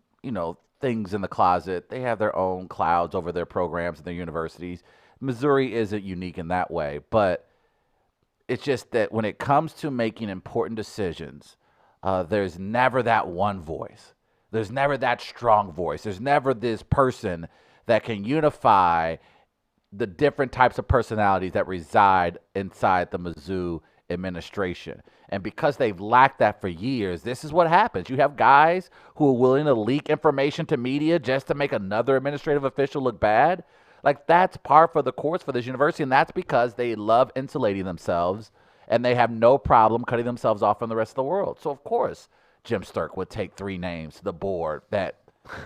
things in the closet. They have their own clouds over their programs and their universities. Missouri isn't unique in that way, but it's just that when it comes to making important decisions, there's never that one voice. There's never that strong voice. There's never this person that can unify the different types of personalities that reside inside the Mizzou administration. And because they've lacked that for years, this is what happens. You have guys who are willing to leak information to media just to make another administrative official look bad. Like, that's par for the course for this university, and that's because they love insulating themselves, and they have no problem cutting themselves off from the rest of the world. So, of course, Jim Sterk would take 3 names to the board that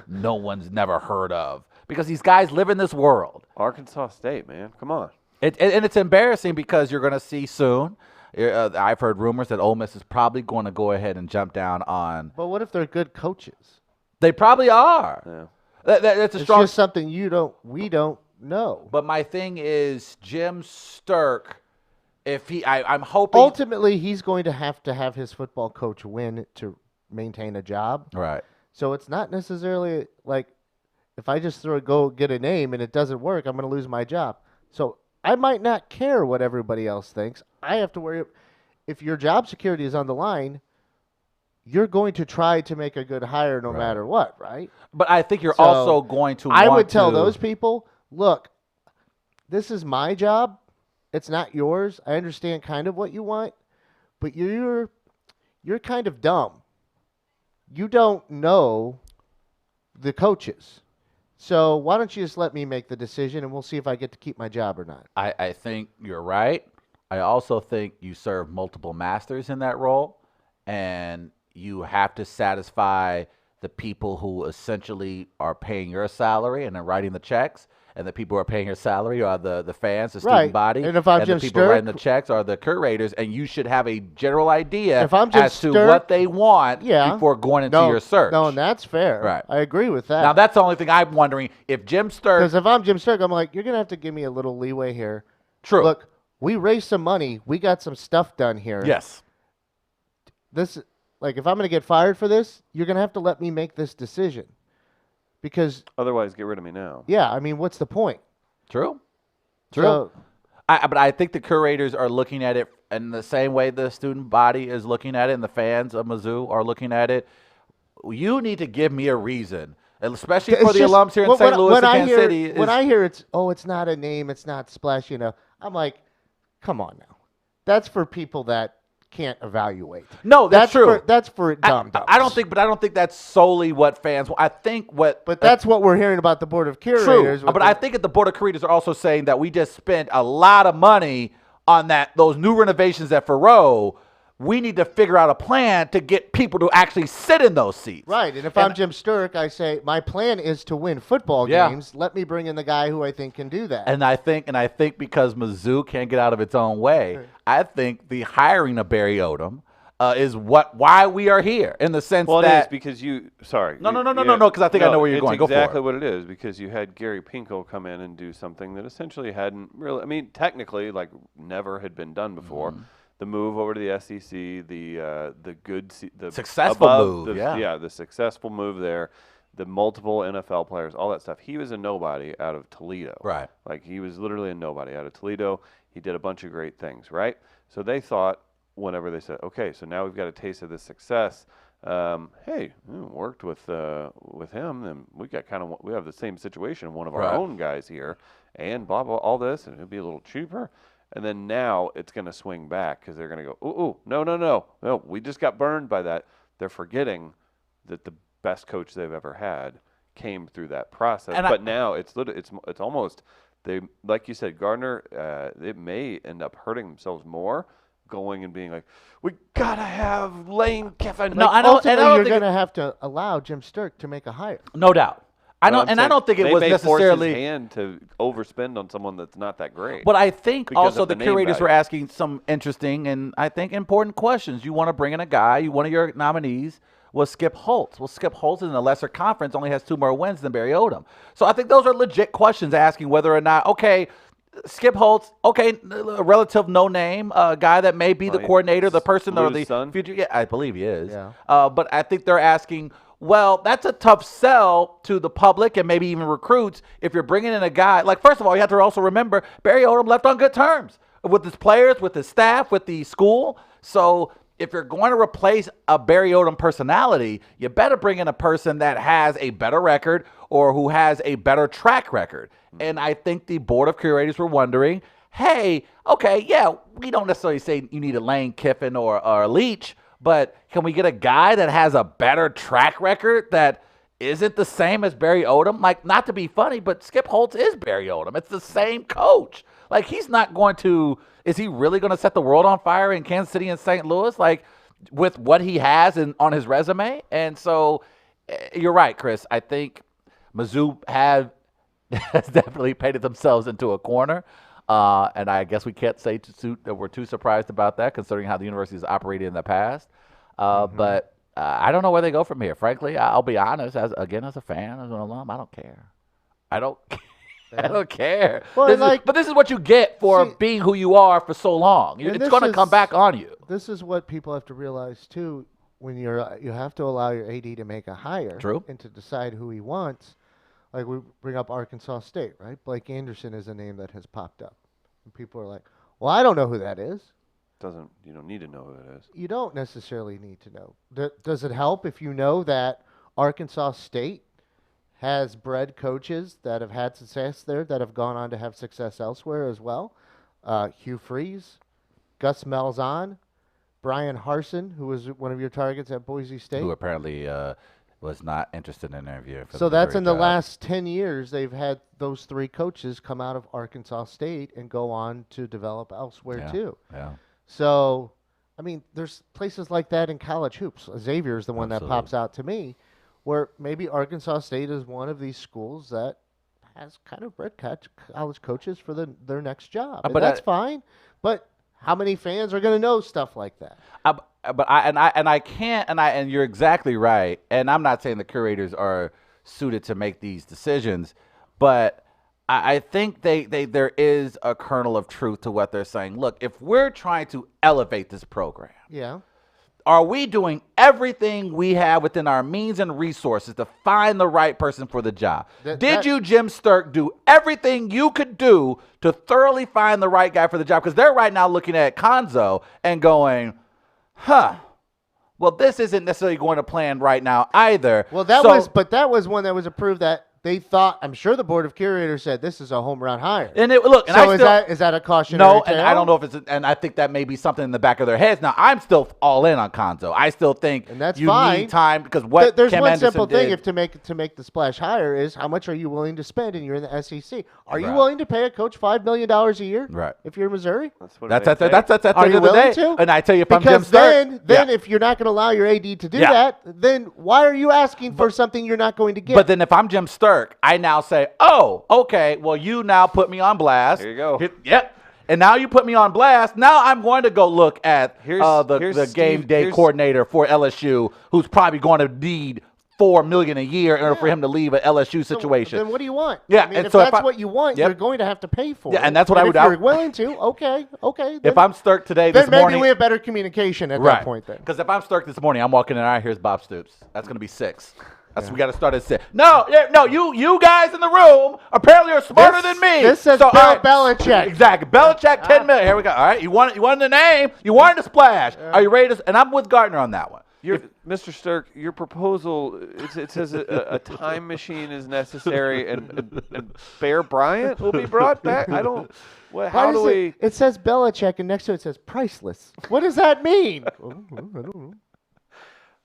no one's never heard of, because these guys live in this world. Arkansas State, man. Come on. And it's embarrassing because you're going to see soon. I've heard rumors that Ole Miss is probably going to go ahead and jump down on. But what if they're good coaches? They probably are. Yeah. That's a It's strong. just something we don't know. But my thing is Jim Sterk. If I'm hoping Ultimately, he's going to have his football coach win to maintain a job. right. So it's not necessarily like if I just go get a name and it doesn't work, I'm going to lose my job. So I might not care what everybody else thinks. I have to worry if your job security is on the line. You're going to try to make a good hire no matter what, right? But I think you're So, also going to. I want would tell to- those people, look, this is my job. It's not yours. I understand kind of what you want, but you're kind of dumb. You don't know the coaches. So why don't you just let me make the decision, and we'll see if I get to keep my job or not. I think you're right. I also think you serve multiple masters in that role, and you have to satisfy the people who essentially are paying your salary and then writing the checks, and the people who are paying your salary are the fans, the Right. student body, And if I'm the Jim people writing the Sterk- checks are the curators, and you should have a general idea If I'm Jim as to Sterk- what they want Yeah. before going into no, your search. No, and that's fair. Right. I agree with that. Now that's the only thing I'm wondering if Jim Sterk. Because if I'm Jim Sterk, I'm like, you're gonna have to give me a little leeway here. True. Look, we raised some money. We got some stuff done here. Yes. This, like, if I'm gonna get fired for this, you're gonna have to let me make this decision. Because Otherwise, get rid of me now. yeah, I mean, what's the point? True. So, But I think the curators are looking at it in the same way the student body is looking at it, and the fans of Mizzou are looking at it. You need to give me a reason, especially for it's the just- alums here in when- St. Louis and I Kansas hear, City. when I hear it's not a name, it's not Splash, I'm like, come on now. That's for people that can't evaluate. No, that's true. That's for dumb. I don't think that's solely what fans want. I think what. But that's what we're hearing about the Board of True, Curators. but I think that the Board of Curators are also saying that we just spent a lot of money on those new renovations at Faroe. We need to figure out a plan to get people to actually sit in those seats. Right, and if I'm Jim Sterk, I say my plan is to win football Yeah. games. Let me bring in the guy who I think can do that. And I think because Mizzou can't get out of its own way, I think the hiring of Barry Odom is why we are here in the sense Well, it that is because you. Sorry. No, you- no, yeah, because I think I know where you're going. Go It's for it. exactly what it is because you had Gary Pinkel come in and do something that essentially hadn't really. I mean, technically, like never had been done before. Mm-hmm. The move over to the SEC, the Successful above move, the successful move there, the multiple NFL players, all that stuff. He was a nobody out of Toledo. Right. Like he was literally a nobody out of Toledo. He did a bunch of great things, right? So they thought whenever they said, okay, so now we've got a taste of this success. Hey, worked with him, then we have the same situation. One of our Right. own guys here, and blah blah, all this, and it'll be a little cheaper. And then now it's going to swing back because they're going to go, ooh, no, we just got burned by that. They're forgetting that the best coach they've ever had came through that process. And but now it's almost they, like you said, Gardner. They may end up hurting themselves more, going and being like, we gotta have Lane Kiffin. No, Like, I don't. Ultimately, And I don't you're think going to have to allow Jim Sterk to make a hire. no doubt. I but don't, I'm and I saying don't think it they was may necessarily. force his hand to overspend on someone that's not that great. But I think because also of the the name curators were value. asking some interesting and I think important questions. You want to bring in a guy. One of your nominees was Skip Holtz. Well, Skip Holtz is in a lesser conference, only has 2 more wins than Barry Odom. So I think those are legit questions asking whether or not, okay, Skip Holtz, okay, a relative no name, guy that may be the Well, coordinator, the person or Lou's the son? future. Yeah, I believe he is. Yeah. But I think they're asking, well, that's a tough sell to the public and maybe even recruits if you're bringing in a guy. Like, first of all, you have to also remember Barry Odom left on good terms with his players, with his staff, with the school. So if you're going to replace a Barry Odom personality, you better bring in a person that has a better record or who has a better track record. And I think the Board of Curators were wondering, hey, okay, yeah, we don't necessarily say you need a Lane Kiffin or a Leach, but can we get a guy that has a better track record that isn't the same as Barry Odom? Like, not to be funny, but Skip Holtz is Barry Odom. It's the same coach. Like, he's not going to – is he really going to set the world on fire in Kansas City and St. Louis, like, with what he has on his resume? And so you're right, Chris. I think Mizzou has definitely painted themselves into a corner. And I guess we can't say that we're too surprised about that, considering how the university has operated in the past. But I don't know where they go from here. Frankly, I'll be honest. As a fan, as an alum, I don't care. I don't care. Well, But this is what you get for See- being who you are for so long. And It's this going to is- come back on you. This is what people have to realize too. When you have to allow your AD to make a hire, True. and to decide who he wants. Like we bring up Arkansas State, right? Blake Anderson is a name that has popped up, and people are like, "Well, I don't know who that is." you don't need to know who it is. You don't necessarily need to know. Does it help if you know that Arkansas State has bred coaches that have had success there, that have gone on to have success elsewhere as well? Hugh Freeze, Gus Malzahn, Brian Harsin, who was one of your targets at Boise State. Who apparently was not interested in interviewing for So the that's Missouri in the job. last 10 years, they've had those 3 coaches come out of Arkansas State and go on to develop elsewhere Yeah. too. Yeah. So, I mean, there's places like that in college hoops. Xavier is the one that Absolutely. pops out to me, where maybe Arkansas State is one of these schools that has kind of bred college coaches for their next job. And But that's fine. But how many fans are going to know stuff like that? And you're exactly right. And I'm not saying the curators are suited to make these decisions, but I think there is a kernel of truth to what they're saying. Look, if we're trying to elevate this program, Yeah. are we doing everything we have within our means and resources to find the right person for the job? Did you, Jim Sturk, do everything you could do to thoroughly find the right guy for the job? Because they're right now looking at Konzo and going, well, this isn't necessarily going to plan right now either. Well, that was one that was approved that they thought. I'm sure the board of curators said this is a home run hire. And look, and so is that a cautionary no? tale? And I don't know if it's, and I think that may be something in the back of their heads. Now, I'm still all in on Konzo. I still think And that's you fine. need time because what There's Kim one Anderson simple did, thing if to make the splash higher is how much are you willing to spend, and you're in the SEC. Are you Right. willing to pay a coach $5 million a year? Right. If you're in Missouri. That's what That's it may that's take. the Are end you of the willing day. to? And I tell you, if I'm Jim Because Sturk, then yeah. if you're not going to allow your AD to do Yeah. that, then why are you asking for something you're not going to get? But then if I'm Jim Sturk, I now say, oh, okay, well, you now put me on blast. There you go. Yep. And now you put me on blast. Now I'm going to go look at Here's the game Steve- day here's- coordinator for LSU, who's probably going to need $4 million a year in order for him to leave an LSU So situation. then what do you want? Yeah, I mean, and if so if that's I- what you want, Yep. you're going to have to pay for Yeah, it. and that's what I would- If you're willing to, okay. if then- I'm Sturk today, then this maybe morning, we have better communication at that point. Then Because if I'm Sturk this morning, I'm walking in. All right, here's Bob Stoops. That's going to be 6. We got to start at 6. No, you guys in the room apparently are smarter than me. This says So, Bill all right, Belichick. Exactly, Belichick, 10 million. Here we go. All right, you wanted the name, you wanted the splash. Are you ready to? And I'm with Gardner on that one. Mr. Sturk, your proposal, it says a time machine is necessary and Bear Bryant will be brought back? I don't, how do we? It says Belichick, and next to it says priceless. What does that mean? I don't know.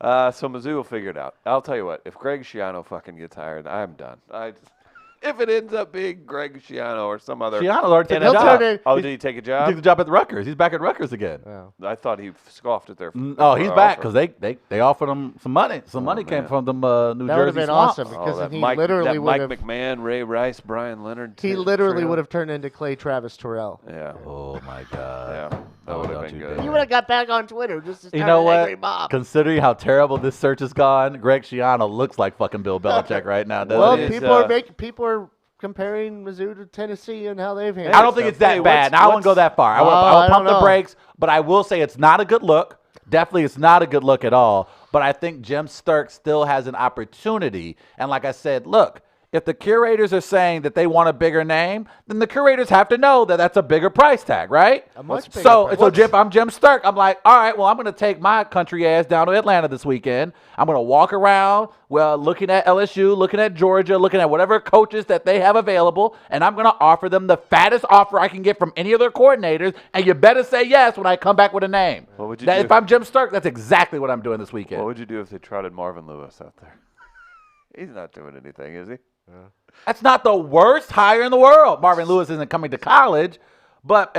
So Mizzou will figure it out. I'll tell you what, if Greg Schiano fucking gets hired, I'm done. If it ends up being Greg Schiano or some other. Schiano already took NFL a job. Oh, did he take a He job? took the job at the Rutgers. He's back at Rutgers again. Oh. I thought he scoffed at their. Oh, he's back offer. because they offered him some money. Some money came man. from them New That would have Jersey been Swamps. awesome because that he Mike, literally that would Mike have. McMahon, Ray Rice, Brian Leonard. He trio. literally would have turned into Clay Travis Terrell. Yeah. Oh my God. Yeah. That Oh, would have don't been you good. dare. You would have got back on Twitter just to start You know an angry what? mob. Considering how terrible this search has gone, Greg Schiano looks like fucking Bill Belichick right now, doesn't Well, he? is, people are comparing Mizzou to Tennessee and how they've handled. I don't think it's that Hey, bad. Now, I won't go that far. I will I pump don't the know. brakes, but I will say it's not a good look. Definitely, it's not a good look at all. But I think Jim Sturk still has an opportunity. And like I said, look, if the curators are saying that they want a bigger name, then the curators have to know that that's a bigger price tag, right? A much bigger So price. if I'm Jim Sturk, I'm like, all right, well, I'm going to take my country ass down to Atlanta this weekend. I'm going to walk around, looking at LSU, looking at Georgia, looking at whatever coaches that they have available, and I'm going to offer them the fattest offer I can get from any of their coordinators, and you better say yes when I come back with a name. What would you That- do? If I'm Jim Sturk, that's exactly what I'm doing this weekend. What would you do if they trotted Marvin Lewis out there? He's not doing anything, is he? That's not the worst hire in the world. Marvin Lewis isn't coming to college, but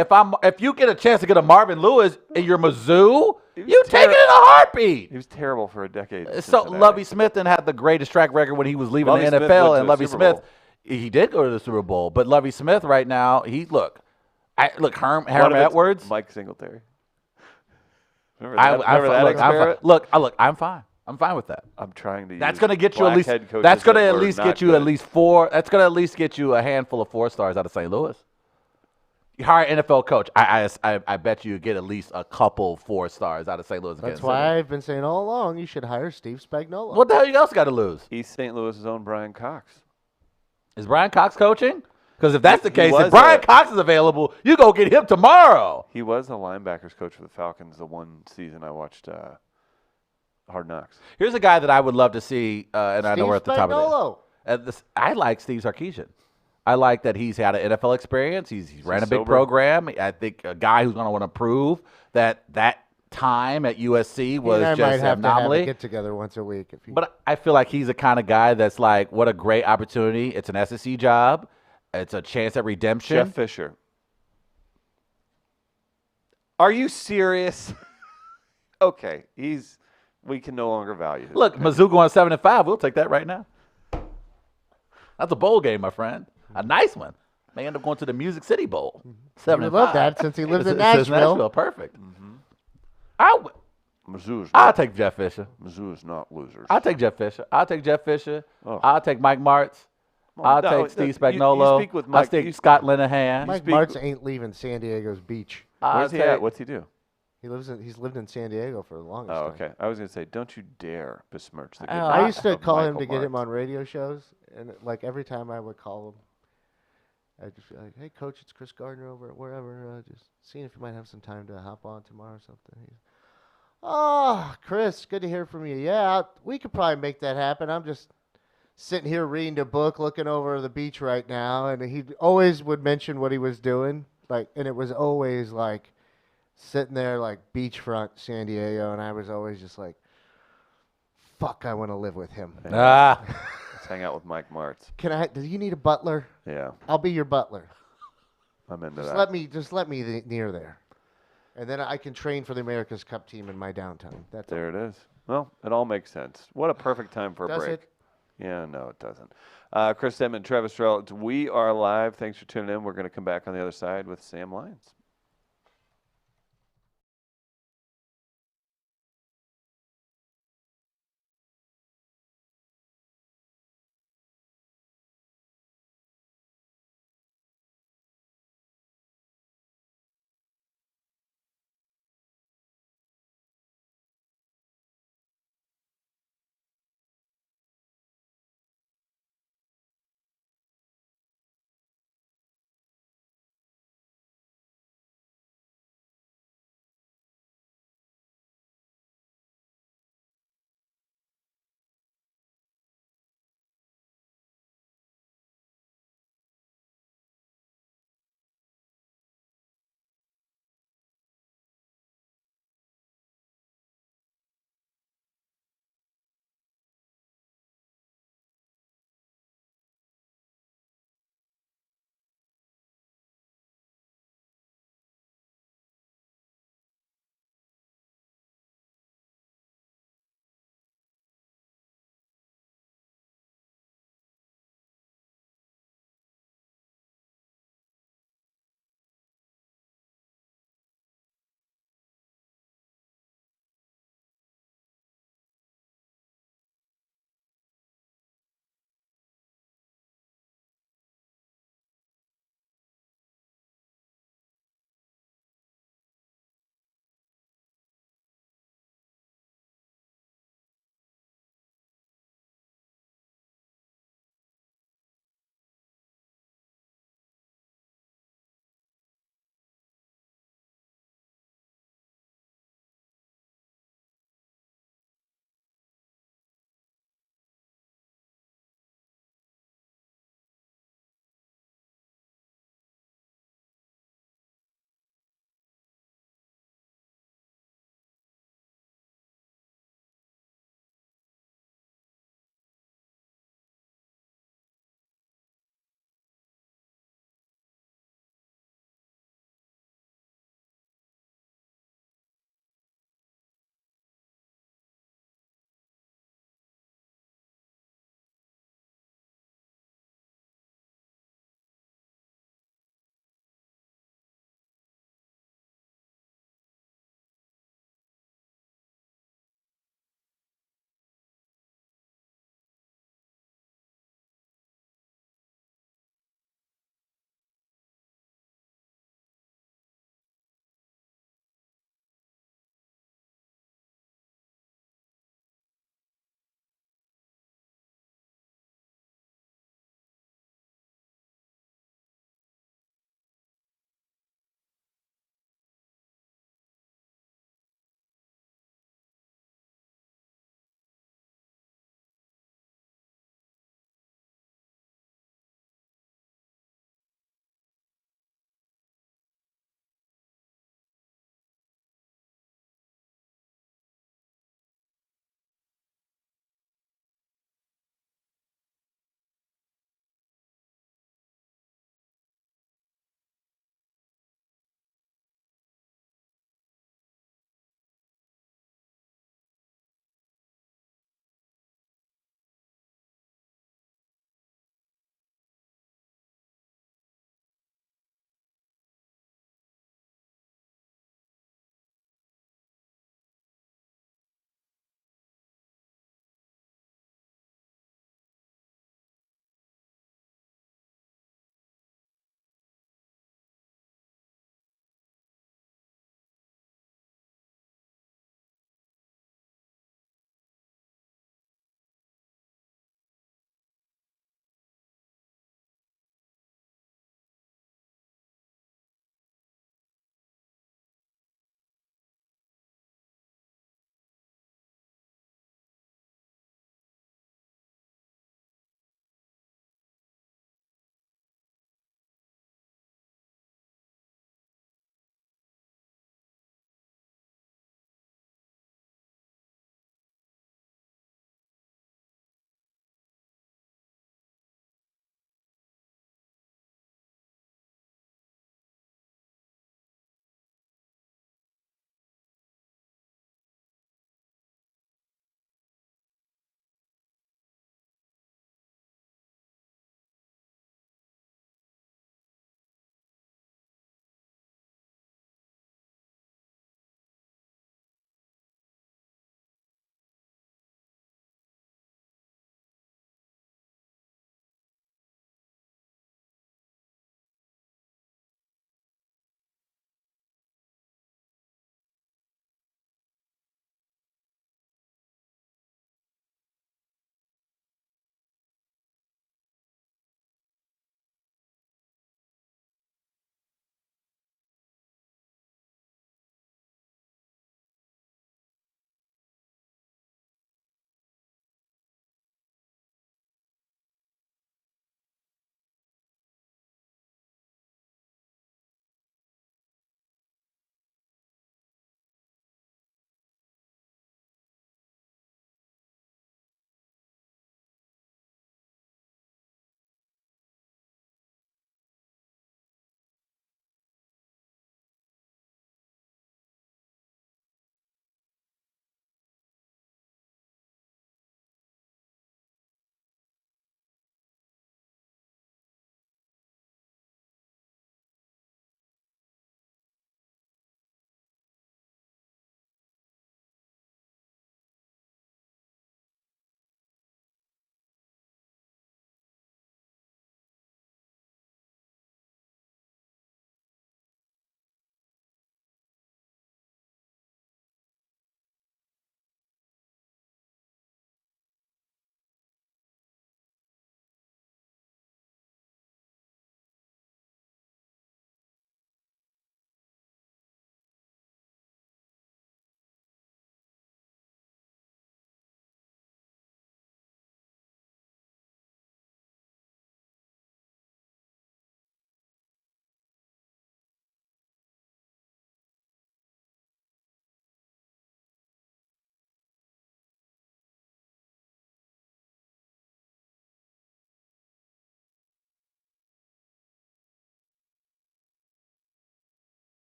if you get a chance to get a Marvin Lewis in your Mizzou, you take it in a heartbeat. He was terrible for a decade. in So Cincinnati. Lovie Smith then had the greatest track record when he was leaving Lovie the Smith NFL, went to and the Lovie Super Smith, Bowl. he did go to the Super Bowl, but Lovie Smith right now, Herm One of it's Edwards. Mike Singletary. Remember that experiment? Look, I'm fine. I'm fine with that. I'm trying to. That's use going to get you at black least. head coaches That's going to that at were least not get you good. at least 4. That's going to at least get you a handful of 4 stars out of St. Louis. You hire an NFL coach. I bet you get at least a couple 4 stars out of St. Louis. That's against why them. I've been saying all along you should hire Steve Spagnuolo. What the hell you else got to lose? East St. Louis's own Brian Cox. Is Brian Cox coaching? Because if that's the He case, was if Brian Cox is available, you go get him tomorrow. He was the linebackers coach for the Falcons the one season I watched Hard Knocks. Here's a guy that I would love to see, and I know we're at the top Spagnuolo. of it. I like Steve Sarkisian. I like that he's had an NFL experience. He's ran a big sober? program. I think a guy who's going to want to prove that time at USC was He and I just might an have anomaly. to get together once a week. If he, But I feel like he's the kind of guy that's like, what a great opportunity. It's an SEC job. It's a chance at redemption. Jeff Fisher. Are you serious? Okay, we can no longer value his Look, opinion. Mizzou going 7-5. We'll take that right now. That's a bowl game, my friend. a nice one. May end up going to the Music City Bowl. He 7 would and love 5. that since he lives in Since Nashville. perfect. Mm-hmm. Mizzou's I'll not, take Jeff Fisher. Mizzou's not losers. I'll take Jeff Fisher. I'll take Jeff Fisher. Oh. I'll take Mike Martz. I'll take Steve you Spagnuolo. speak with I'll Mike. take You- Scott Linehan. Mike speak- Martz ain't leaving San Diego's beach. Where's he at? What's he do? He's lived in San Diego for the longest Oh, time. okay. I was going to say, don't you dare besmirch the good Oh, I name used to of call him Michael to get him Martz. on radio shows, and like every time I would call him, I'd just be like, "Hey, Coach, it's Chris Gardner over at wherever. Just seeing if you might have some time to hop on tomorrow or something." Oh, Chris, good to hear from you. Yeah, we could probably make that happen. I'm just sitting here reading a book, looking over the beach right now, and he always would mention what he was doing, and it was always like sitting there like beachfront San Diego, and I was always just like, "Fuck, I want to live with him." Ah. Let's hang out with Mike Martz. Do you need a butler? Yeah, I'll be your butler. I'm into Just that. let me near there, and then I can train for the America's Cup team in my downtown. That's There it is. Well, it all makes sense. What a perfect time for a Does break. it? Yeah, no, it doesn't. Chris Emmett, Travis Terrell, we are live. Thanks for tuning in. We're going to come back on the other side with Sam Lyons.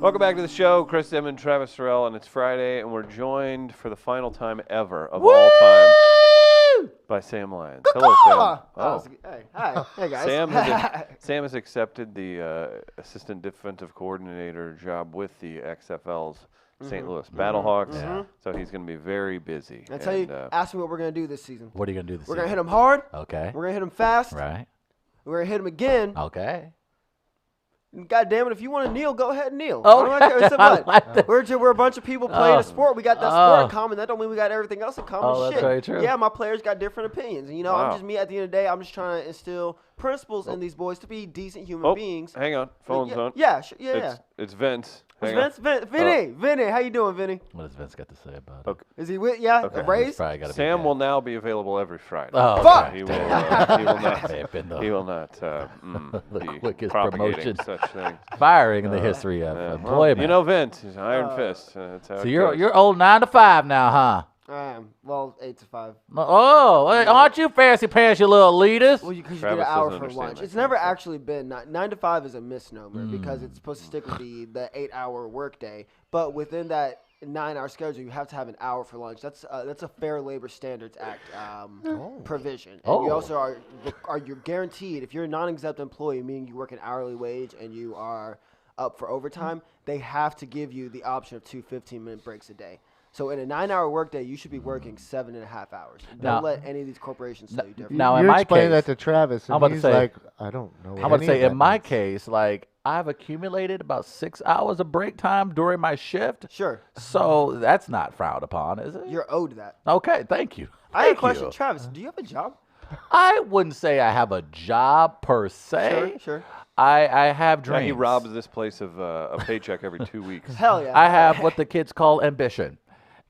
Welcome back to the show. Chris Emmons, Travis Terrell, and it's Friday, and we're joined for the final time ever of all time by Sam Lyons. Hello, Sam. Oh. Hey, hi. Hey, guys. Sam has accepted the assistant defensive coordinator job with the XFL's St. Louis Battlehawks, so he's going to be very busy. I tell you, ask me what we're going to do this season. What are you going to do this We're season? going to hit him hard. Okay. We're going to hit him fast. Right. We're going to hit him again. Okay. God damn it, if you want to kneel, go ahead and kneel. Oh, I don't care. It's a I butt. like that. We're a bunch of people playing a sport. We got that sport in common. That don't mean we got everything else in common. Oh, that's Shit. very true. Yeah, my players got different opinions. And, Wow. I'm just me at the end of the day. I'm just trying to instill principles in these boys to be decent human beings. Hang on. Phone's yeah, on. Yeah, yeah. It's Vince. It's Hang on. Vinny, how you doing, Vinny? What does Vince got to say about it? Okay. Is he with? Yeah, Okay. a raise? He's probably gotta be Sam dead. will now be available every Friday. Oh, Fuck! okay. He will not. May have been the He will not The be quickest propagating promotion. such things. firing in the history of Yeah, well, employment. you know Vince, he's an iron fist. That's how so it you're goes. you're old 9 to 5 now, huh? Well, 8 to 5. Oh, hey, aren't you fancy pants, you little elitist? Well, because you get Travis an hour doesn't for understand lunch. that It's never concept. actually been 9 to 5 is a misnomer because it's supposed to stick with the 8-hour workday. But within that 9-hour schedule, you have to have an hour for lunch. That's a Fair Labor Standards Act provision. And you Oh. also you're guaranteed if you're a non-exempt employee, meaning you work an hourly wage and you are up for overtime, they have to give you the option of 2 15-minute breaks a day. So in a 9-hour workday, you should be working 7.5 hours. Don't Now- let any of these corporations tell you different. Now, in You're my explaining case, that to Travis, and I'm about to he's say- like, I don't know. I'm going to any say, of in that my means. case, like, I've accumulated about 6 hours of break time during my shift. Sure, So that's not frowned upon, is it? you're owed that. Okay, thank you. I have a Thank question. you. Travis, do you have a job? I wouldn't say I have a job per se. Sure. I have Yeah, dreams. he robs this place of a paycheck every 2 weeks. Hell yeah. I have what the kids call ambition.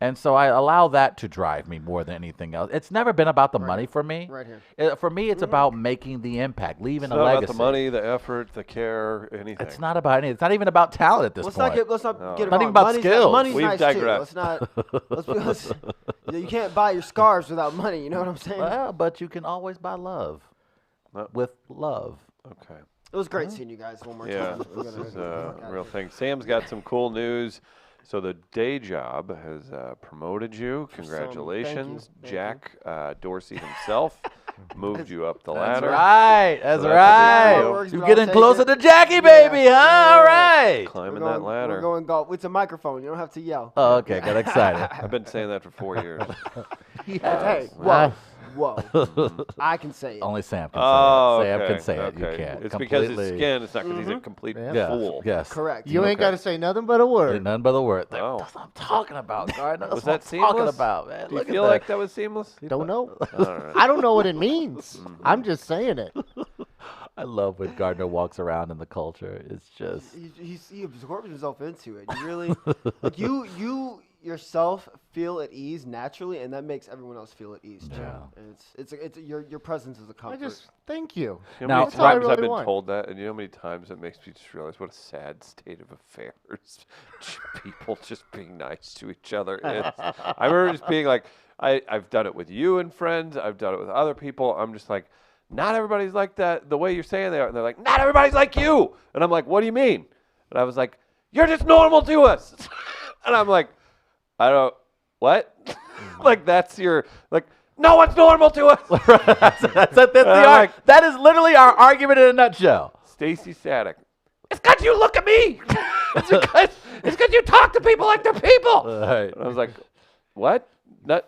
And so I allow that to drive me more than anything else. It's never been about the money for me. Right here. For me, it's about making the impact, leaving It's a not legacy. about the money, the effort, the care, anything. It's not about anything. It's not even about talent at this Let's point. not get it Not even wrong. about Money's skills. Money's We've nice digressed. too. You can't buy your scarves without money. You know what I'm saying? Well, but you can always buy love No. with love. Okay. It was great seeing you guys one more Yeah, time. We're this gonna is get a out of real here. thing. Sam's got some cool news. So the day job has promoted you. Congratulations. Thank you. Jack Dorsey himself moved you up the That's ladder. right. That's So that's a big right. deal. Works, You're but I'll getting take closer it. to Jackie, Yeah. baby, huh? Yeah. All right. Climbing We're that going, ladder. We're going golf. It's a microphone. You don't have to yell. Oh, okay. Got excited. I've been saying that for 4 years. Hey, Wow. whoa. I can say it. Only Sam can Oh, say it. Sam okay. can say it. You okay. can't. It's because his Completely- skin. It's not because he's a complete Yeah. fool. Yes. Correct. You ain't Okay. got to say nothing but a word. None but the word. Oh. That's what I'm talking about, Gardner. That's Was what that I'm talking seamless? about, man. Do you Look feel at like that was seamless? Don't know. All right. I don't know what it means. I'm just saying it. I love when Gardner walks around in the culture. It's just He absorbs himself into it. You really, like you yourself feel at ease naturally, and that makes everyone else feel at ease too. Yeah. And it's your presence is a I comfort. just thank you. You know Now- how That's many all I times I've really been want. told that, and you know how many times it makes me just realize what a sad state of affairs. People just being nice to each other is. I remember just being like, I've done it with you and friends. I've done it with other people. I'm just like, not everybody's like that the way you're saying they are. And they're like, not everybody's like you. And I'm like, what do you mean? And I was like, you're just normal to us. And I'm like, I don't, what? Like, that's your, like, no one's normal to us. that's the like- that is literally our argument in a nutshell. Stacy Sadek. It's because you look at me. it's because you talk to people like they're people. Right. And I was like, what?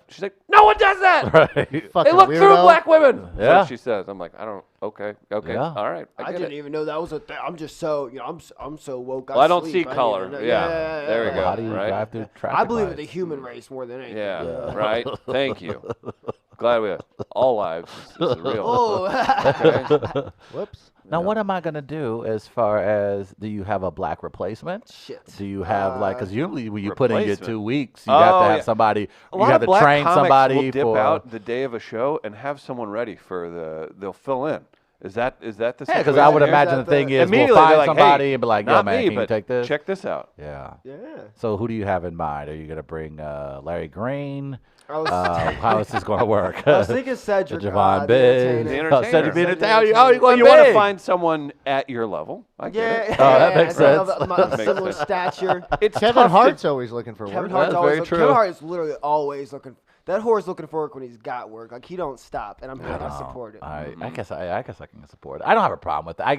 She's like, no one does that. Right. They Fucking look through weirdo. black women. Yeah. That's what she says. I'm like, I don't. Okay. Yeah. All right. I I get didn't it. even know that was a thing. I'm just so I'm so woke. Well, I don't sleep. see didn't even color. know- Yeah. There we go. How do you right? drive through traffic? I believe in the lights? human race more than anything. Yeah. Right. Thank you. Glad we have all lives. This is real. Oh, Okay. Whoops. Now, what am I gonna do as far as do you have a black replacement? shit. Do you have like because usually when you put in your replacement. 2 weeks, you have to Oh, have yeah. somebody. A You lot have of to black train comics somebody will dip for. out the day of a show and have someone ready for they'll fill in. Is that the Yeah, situation? because I would here? imagine the that thing the- is we'll Immediately they're find like, somebody hey, and be like, yo, not man, me, can you but take this? check this out. Yeah. Yeah. So who do you have in mind? Are you going to bring Larry Green? I was, How is this going to work? I was thinking Cedric. Javon the Biggs. entertainer. The Oh, Cedric being entertainer. Italian. Oh, Cedric you're going You big. want to find someone at your level. I get Yeah. it. Oh, that makes of sense. my Makes similar sense. stature. It's Kevin tough to- Hart's always looking for Kevin work. Hart's That's always very look- true. Kevin Hart is literally always looking. That whore's looking for work when he's got work. Like he don't stop, and I'm here to support it. I guess I can support it. I don't have a problem with it. I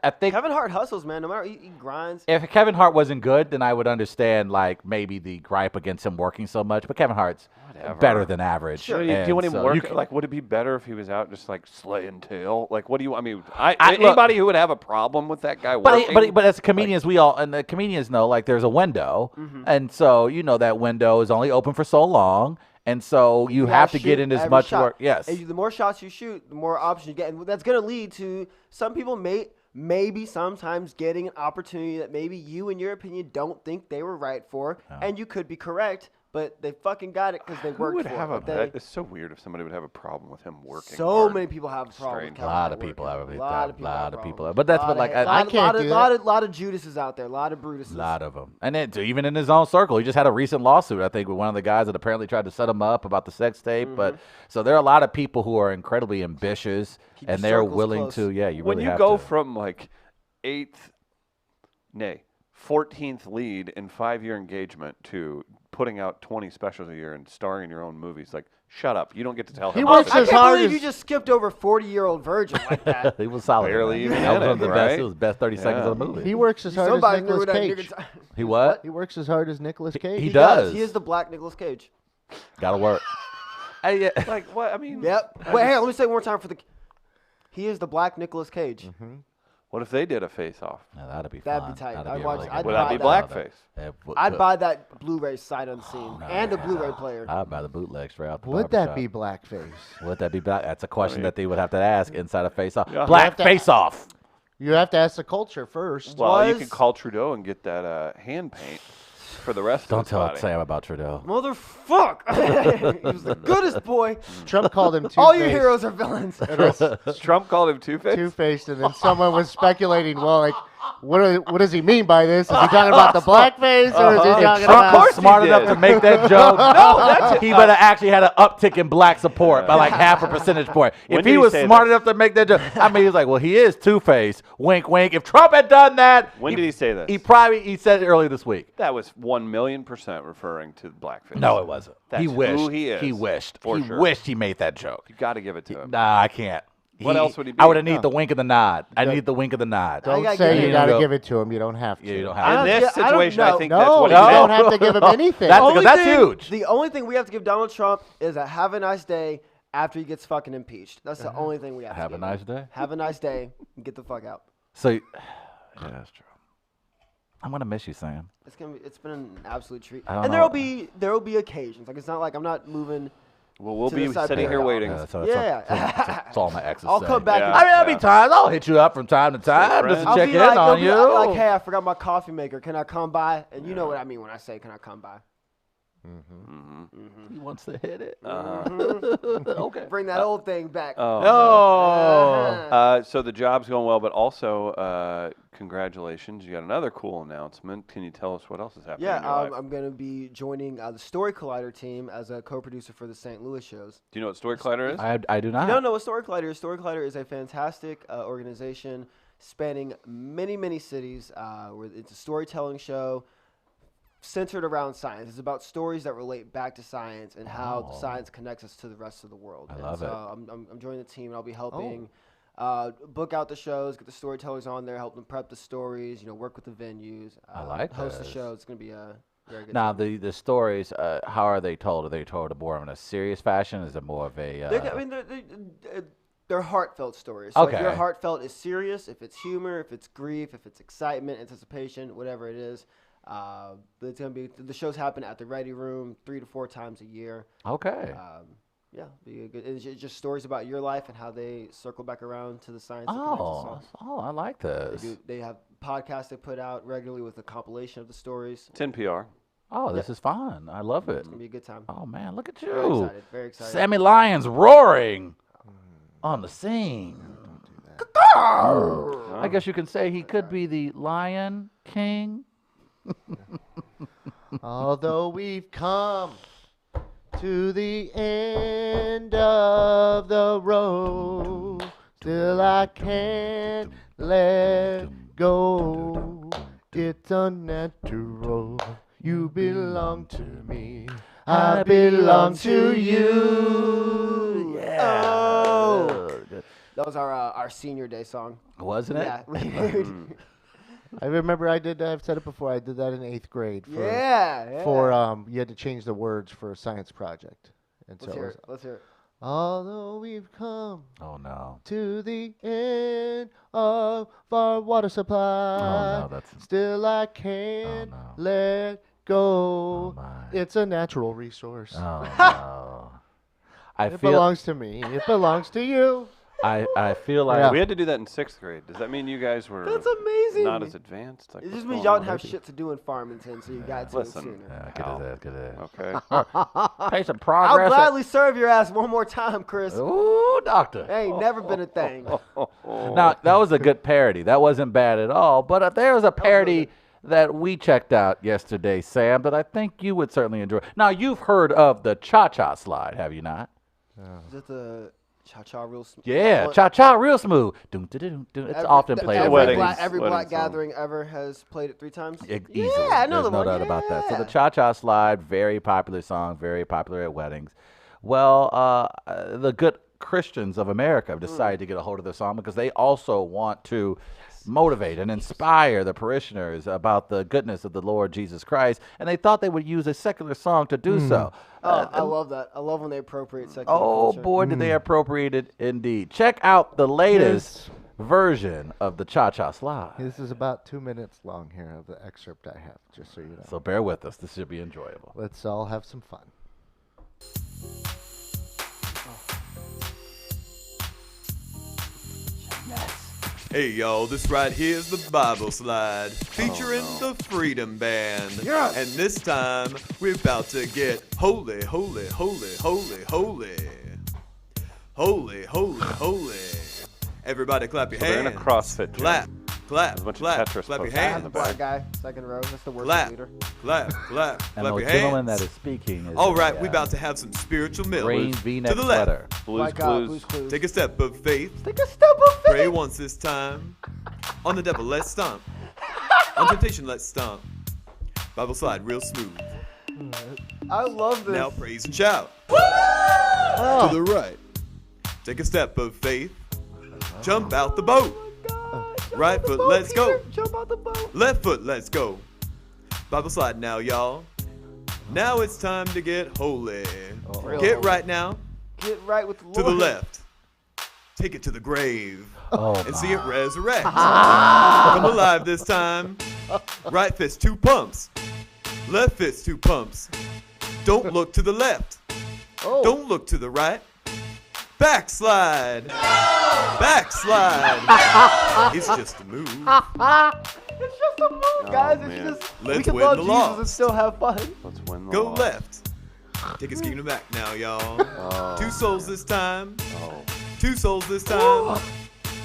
think Kevin Hart hustles, man. No matter he grinds. if Kevin Hart wasn't good, then I would understand like maybe the gripe against him working so much. But Kevin Hart's Whatever. better than average. Sure. Do you and want him so work? you can- Like, would it be better if he was out just like slaying tail? Like, what do you? I mean, look- anybody who would have a problem with that guy working? But as comedians, we all and the comedians know like there's a window, and so you know that window is only open for so long, and so you have to gotta get shoot in as every much shot. work. Yes. And the more shots you shoot, the more options you get, and that's going to lead to some people maybe sometimes getting an opportunity that maybe you, in your opinion, don't think they were right for, and you could be correct, but they fucking got it because they who worked would for have it. a? Like, they- That is so weird if somebody would have a problem with him working. so hard. many people have a problem. Strange. With A Kevin lot Hart of people working. have a lot of people. lot have of a people problem. have- but that's what, Lot like, of- I lot, can't lot, do of, that. lot of Judases out there. A lot of Brutuses. A lot of them, and then even in his own circle, he just had a recent lawsuit. I think with one of the guys that apparently tried to set him up about the sex tape. But so there are a lot of people who are incredibly ambitious, Keep and your they're circles willing close. to. Yeah, you When really you have go to. from like 14th lead in 5-year engagement to putting out 20 specials a year and starring in your own movies, like, shut up. You don't get to tell He him. works what to as do. I can't hard believe as- you just skipped over 40-year-old virgin like that. He was solid. Barely man. even That in was one of it, the best. right? It was the best 30 seconds Yeah. of the movie. He works as hard Somebody as knew Nicolas that Cage. nigga. He what? He works as hard as Nicolas Cage. He does. He is the black Nicolas Cage. Gotta work. Hey, yeah. Like, what? I mean, Yep. Wait, hang on. Let me say it one more time for the. He is the black Nicolas Cage. what if they did a face-off? No, that'd be That'd fun. be tight. That'd I'd be a watch- really I'd good Would one. that be buy that. blackface? It would- I'd buy that Blu-ray sight unseen and a Blu-ray player. I'd buy the bootleg straight out the Would that barbershop. be blackface? Would that be black? That's a question that they would have to ask inside a face-off. Yeah. Black You have to- face-off. You have to ask the culture first. Well, you Was- could call Trudeau and get that hand paint for the rest Don't of his tell body. Sam about Trudeau. Motherfuck! He was the goodest boy. Trump called him Two-Faced. All your heroes are villains. Trump called him Two-Face? Two-Faced, and then someone was speculating, well, like, what does he mean by this? Is he talking about the blackface, or is he talking Trump about... was smart he enough did. to make that joke. He would have actually had an uptick in black support by like half a percentage point. When If did he he was say smart this? enough to make that joke, I mean, he was like, well, he is Two-Face. Wink, wink. If Trump had done that, When did he say this? He said it earlier this week. That was 1,000,000% referring to blackface. No, it wasn't. That's he wished. who he is, He wished. for he sure. wished he made that joke. You got to give it to him. Nah, I can't. What else would he be? I would have need the wink of the nod. I need the wink of the nod. I Don't gotta say give you him- got to Go. give it to him. You don't have to. Yeah, you don't In have to. this I don't situation, I know. think No, that's what you he don't meant. have to give him anything. That's- Only that's thing- huge. The only thing we have to give Donald Trump is a have a nice day after he gets fucking impeached. That's the only thing we have to Have a give nice him. day. Have a nice day and get the fuck out. So, yeah, that's true. I'm gonna miss you, Sam. It's been an absolute treat. I don't And know. there'll be occasions. Like it's not like I'm not moving. Well, we'll To be the side sitting very here often. waiting. Yeah, that's all my exes I'll say. come back. Yeah. and- I mean, there'll Yeah. be times I'll hit you up from time to time just to friends. I'll check be in like, on they'll be you. like, hey, I forgot my coffee maker. Can I come by? And you know what I mean when I say, can I come by? He wants to hit it. Mm-hmm. Okay. Bring that old thing back. Oh, Oh. Uh-huh. So the job's going well, but also congratulations. You got another cool announcement. Can you tell us what else is happening Yeah, in your life? I'm going to be joining the Story Collider team as a co-producer for the St. Louis shows. Do you know what Story Collider is? I do not. You don't know what Story Collider is? Story Collider is a fantastic organization spanning many, many cities. Where it's a storytelling show centered around science. It's about stories that relate back to science and how the science connects us to the rest of the world. I And love so it. I'm joining the team, and I'll be helping book out the shows, get the storytellers on there, help them prep the stories, work with the venues. I like host the this. show. It's going to be a very good Now time. the stories, how are they told? Are they told more in a serious fashion? Is it more of a? They're heartfelt stories. So if your Okay. heartfelt is serious, if it's humor, if it's grief, if it's excitement, anticipation, whatever it is, it's gonna be. The shows happen at the Ready Room 3 to 4 times a year. Okay. Yeah, be a good. It's just stories about your life and how they circle back around to the science. that connects us all. I like this. They have podcasts they put out regularly with a compilation of the stories. It's NPR. Oh, this is fun. I love it. It's gonna be a good time. Oh man, look at Very you, excited. Very excited. Sammy Lyons roaring on the scene. I guess you can say he could be the Lion King. Although we've come to the end of the road, still I can't let go. It's unnatural. You belong to me. I belong to you. Yeah. Oh. That was our senior day song. Wasn't it? Yeah. I remember I've said it before, I did that in 8th grade. Yeah. For you had to change the words for a science project. And so Let's it hear was, it. Let's hear it. although we've come Oh no. to the end of our water supply, Oh no, that's still I can't no. let go. my. It's a natural resource. Oh no. I It feel belongs to me. It belongs to you. I feel like Yeah. We had to do that in 6th grade. Does that mean you guys were That's amazing. not as advanced? Like, It what's just means going y'all on? didn't have shit to do in Farmington, so you got to Listen. it sooner. Yeah, get Ow. his ass, get his ass. Okay. Pace of I'll progress. gladly serve your ass one more time, Chris. Ooh, doctor. That ain't never been a thing. Now that was a good parody. That wasn't bad at all. But there was a parody that we checked out yesterday, Sam, that I think you would certainly enjoy. Now you've heard of the Cha-Cha Slide, have you not? Is it the cha-cha real smooth? Yeah, Cha-Cha real smooth. Dun, dun, dun, dun. It's often played at weddings. weddings. Every Wedding black song. gathering ever has played it 3 times. Easily. Yeah, I know There's the no one. doubt about that. So the Yeah. Cha-Cha Slide, very popular song, very popular at weddings. Well, the good Christians of America have decided to get a hold of this song because they also want to motivate and inspire the parishioners about the goodness of the Lord Jesus Christ, and they thought they would use a secular song to do so. Oh, I love that. I love when they appropriate secular Oh culture. boy, did they appropriate it indeed. Check out the latest version of the Cha-Cha Slide. This is about 2 minutes long here of the excerpt I have, just so you know. So bear with us. This should be enjoyable. Let's all have some fun. Hey y'all, this right here is the Bible Slide, featuring the Freedom Band. Yes. And this time, we're about to get holy, holy, holy, holy, holy. Holy, holy, holy. Everybody clap your So they're in hands. a CrossFit gym. Clap, clap, There's a bunch of clap, Tetris clap your posters in I hands. have the the black back. guy, second row. That's the worship Clap, leader. clap, clap, And clap the your gentleman hands. that is speaking is All right, a, we about to have some spiritual milk. green To V-neck the left, sweater. Blues Like Clues. Blue's Clues. take a step of faith. Take a step of faith. Pray once this time. On the devil, let's stomp. On temptation, let's stomp. Bible Slide, real smooth. I love this. Now praise and shout. To the right. Take a step of faith. Jump out the boat. Right foot, let's go. Jump out the boat. Left foot, let's go. Bible Slide now, y'all. Now it's time to get holy. Real Get holy. right now. Get right with the Lord. To the left. Take it to the grave. Oh, And see it resurrect. Come alive this time. Right fist, 2 pumps. Left fist, 2 pumps. Don't look to the left. Oh. Don't look to the right. Backslide. Backslide. It's just a move. It's just a move, guys. It's man. just Let's we can win love the Jesus and lost. still have fun. Let's win the Go loss. left. Take a scheme back now, y'all. 2 souls this time. Oh. 2 souls this time.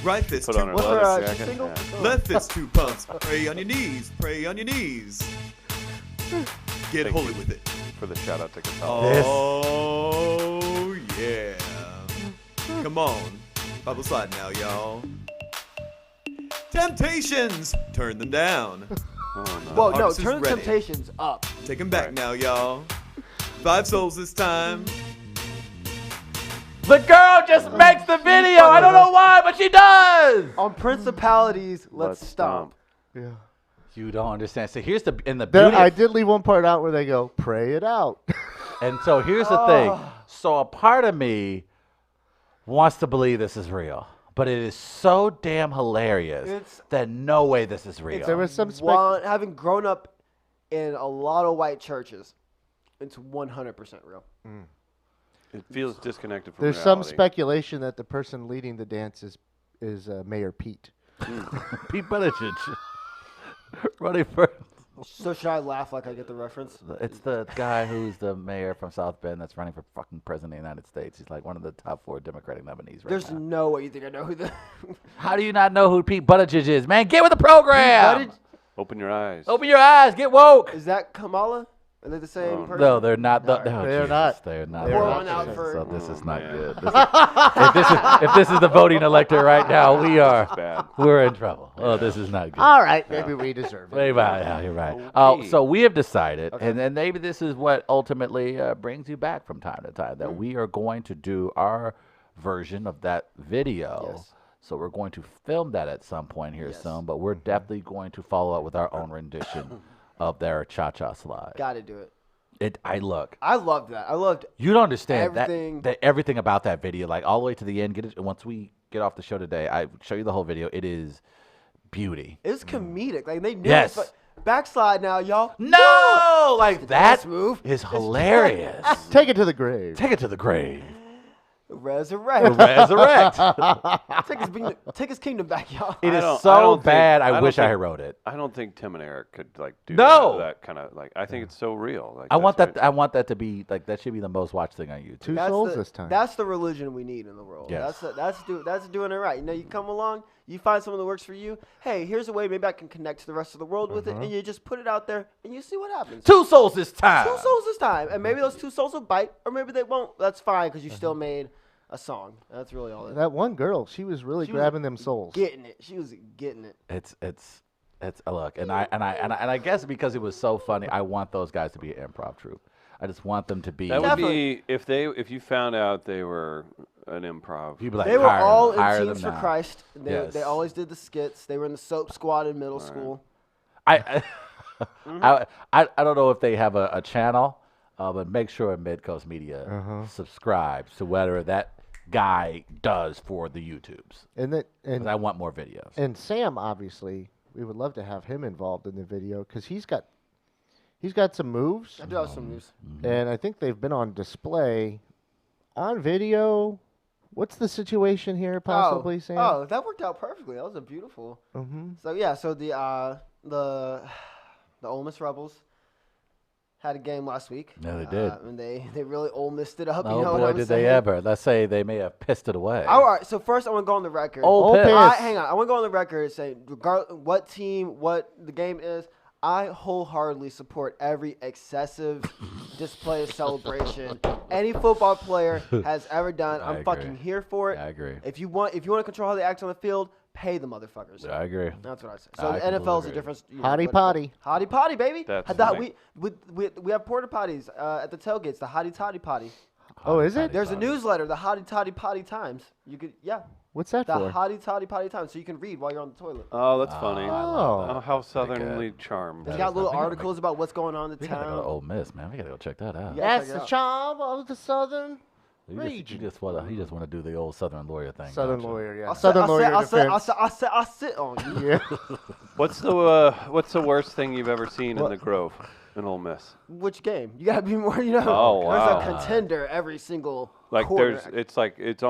Right fist, Put 2 on her What's pumps. her leather she's jacket. single? Yeah. Oh. Left fist, 2 pumps. Pray on your knees. Pray on your knees. Get Thank holy you. with it. For the shout out to Catholic. Oh, yeah. Come on. Bible Slide now, y'all. Temptations. Turn them down. Oh, no. Well, no, Harvest is turn the ready. temptations up. Take them back Right. now, y'all. 5 souls this time. the girl just makes the video. I don't know why, but she does. On principalities, let's stomp. Yeah. You don't understand. So here's the There, beauty. I did leave one part out where they go, pray it out. And so here's the thing. So a part of me wants to believe this is real, but it is so damn hilarious It's- that no way this is real. There was some Having grown up in a lot of white churches, it's 100% real. It feels disconnected from There's some reality. speculation that the person leading the dance is Mayor Pete. Pete Buttigieg running for So should I laugh like I get the reference? It's the guy who's the mayor from South Bend that's running for fucking president of the United States. He's like one of the top 4 Democratic nominees right There's now. no way you think I know who the. How do you not know who Pete Buttigieg is, man? Get with the program. Open your eyes. Open your eyes. Get woke. Is that Kamala? Are they the same person? No, they're not. No, No, they're Jesus, not. They're not. They're Pour not one out the for. So this is not man. good. If this is the voting electorate right now, Bad. we're in trouble. Oh, this is not good. All right, maybe we deserve it. Maybe, yeah, you're right. Okay. So we have decided, and then maybe this is what ultimately brings you back from time to time, that we are going to do our version of that video. Yes. So we're going to film that at some point here Yes. soon, but we're definitely going to follow up with our own rendition of their cha-cha slide. Gotta do it. I look. I loved that. I loved. You don't understand Everything- that everything about that video, like all the way to the end. Get it once we get off the show today. I show you the whole video. It is beauty. It was comedic. Like they knew. Yes. It, but backslide now, y'all. No, like that best move. is hilarious. Take it to the grave. Take it to the grave. Resurrect. Resurrect. Take his kingdom back, y'all. It I is don't- so I don't think- bad. I I don't wish I think- had wrote it. I don't think Tim and Eric could like do No. that kind of like. I think it's so real. Like I want that's that. I want that to be like that. Should be the most watched thing on YouTube. Two That's souls the, this time. That's the religion we need in the world. Yes. That's doing it right. You know, you come along, you find someone that works for you. Hey, here's a way maybe I can connect to the rest of the world with it, and you just put it out there, and you see what happens. 2 souls this time. 2 souls this time, and maybe those 2 souls will bite, or maybe they won't. That's fine because you still made a song. That's really all. That one girl, she was really She was grabbing them souls. Getting it. She was getting it. It's look, and I guess because it was so funny, I want those guys to be an improv troupe. I just want them to be. That would Definitely. be if you found out they were an improv. You'd be like, They were hire all them, hire in Teams them for now. Christ. They Yes. always did the skits. They were in the soap squad in middle school. I don't know if they have a channel, but make sure Midcoast Media subscribes to whatever that guy does for the YouTubes. And that 'Cause and I want more videos. and Sam, obviously, we would love to have him involved in the video because he's got some moves, I do have some news. and I think they've been on display on video. What's the situation here, possibly, Sam? Oh, that worked out perfectly. That was a beautiful. Mm-hmm. So yeah, so the Ole Miss Rebels had a game last week. Yeah, they did. And they really Ole Missed it up. Oh you know boy, what I'm did saying? they ever! Let's say they may have pissed it away. All right. So first, I want to go on the record. Old Piss. Hang on. I want to go on the record and say, regardless what team, what the game is, I wholeheartedly support every excessive display of celebration any football player has ever done. I I'm fucking agree. here for it. I agree. If you want to control how they act on the field, pay the motherfuckers. I agree. That's what I say. So I the completely NFL is a agree. difference. You Hotty but- potty. Hotty potty, baby. That's That- funny. we have porta potties at the tailgates. The Hotty Toddy Potty. Oh, is it? There's a newsletter, the Hotty Toddy Potty Times. You could What's that the for? Hotty Toddy Potty Times, so you can read while you're on the toilet. Oh, that's funny. Oh. Oh, how southernly charmed. It's That got is little not- we gotta articles about what's going on in the We gotta go to town. Ole Miss, man. We gotta go check that out. Yeah. That's check it the out. charm of the Southern You region. just want to do the old Southern lawyer thing. Southern don't you? lawyer, yeah. I'll sit- Southern I'll sit- lawyer I'll sit- defense. I'll sit on you. Yeah. What's the worst thing you've ever seen in the Grove in Ole Miss? Which game? You gotta be more. There's wow. a contender every single Like quarter.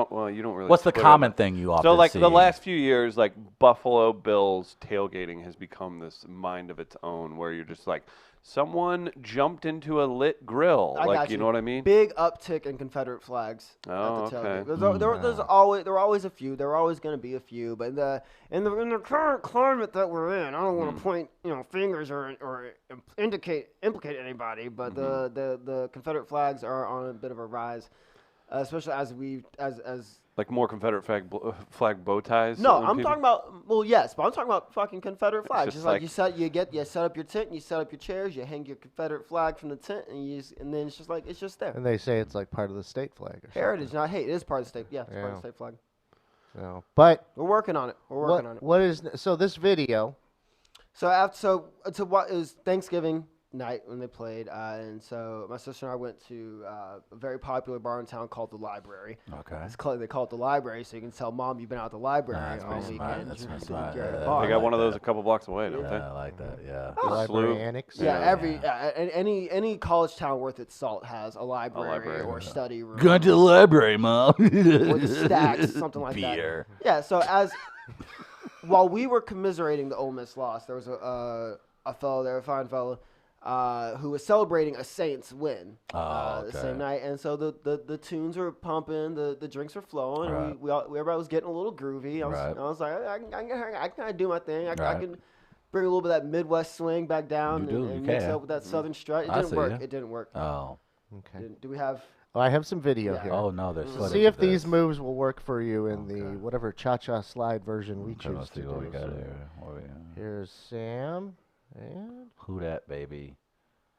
well, you don't really. What's the split it. common thing you often So like see? the last few years, like Buffalo Bills tailgating has become this mind of its own, where you're just like, someone jumped into a lit grill. I like got you know what I mean? Big uptick in Confederate flags Oh, at the okay. tailgate. There were always a few. There were always going to be a few. But in the current climate that we're in, I don't want to point fingers or implicate anybody. But the Confederate flags are on a bit of a rise, especially as Like more Confederate flag bow ties. No, on I'm people? talking about yes, but I'm talking about fucking Confederate flags. just Just like like- you set up your tent, and you set up your chairs, you hang your Confederate flag from the tent, and then it's just there. And they say it's like part of the state flag or something. Heritage, not hate. It is part of the state. Yeah, it's part of Yeah. the state flag. So, but We're working on it. We're working on it. what is so this video? So what is Thanksgiving night when they played, and so my sister and I went to a very popular bar in town called the Library. Okay. They call it the Library, so you can tell Mom you've been out at the library That's all pretty smart. weekend. That's You- pretty you- smart. you're at a Yeah, bar. They got like one of those that. a couple blocks away, don't Yeah, they? I like that. Yeah. Library Slew. annex. Yeah, any college town worth its salt has a library, library, or a study room. Going to the library, Mom. Or the stacks, something like Beer. that. Yeah, so while we were commiserating the Ole Miss loss, there was a fellow there, a fine fellow, who was celebrating a Saints win Oh, the okay. same night. And so the tunes were pumping, the drinks were flowing, Right. and everybody was getting a little groovy. Right. I was like, I can kind of do my thing. I Right. can bring a little bit of that Midwest swing back down You do, and you mix it can. up with that Southern strut. It I didn't see work. ya. It didn't work. Oh. Okay. Do we have? Well, I have some video Yeah. here. Oh no, there's footage See if of these this. moves will work for you in the Okay. whatever cha-cha slide version we Okay, choose let's to see what we do. got So here. What we got? here's Sam. And Who that, baby?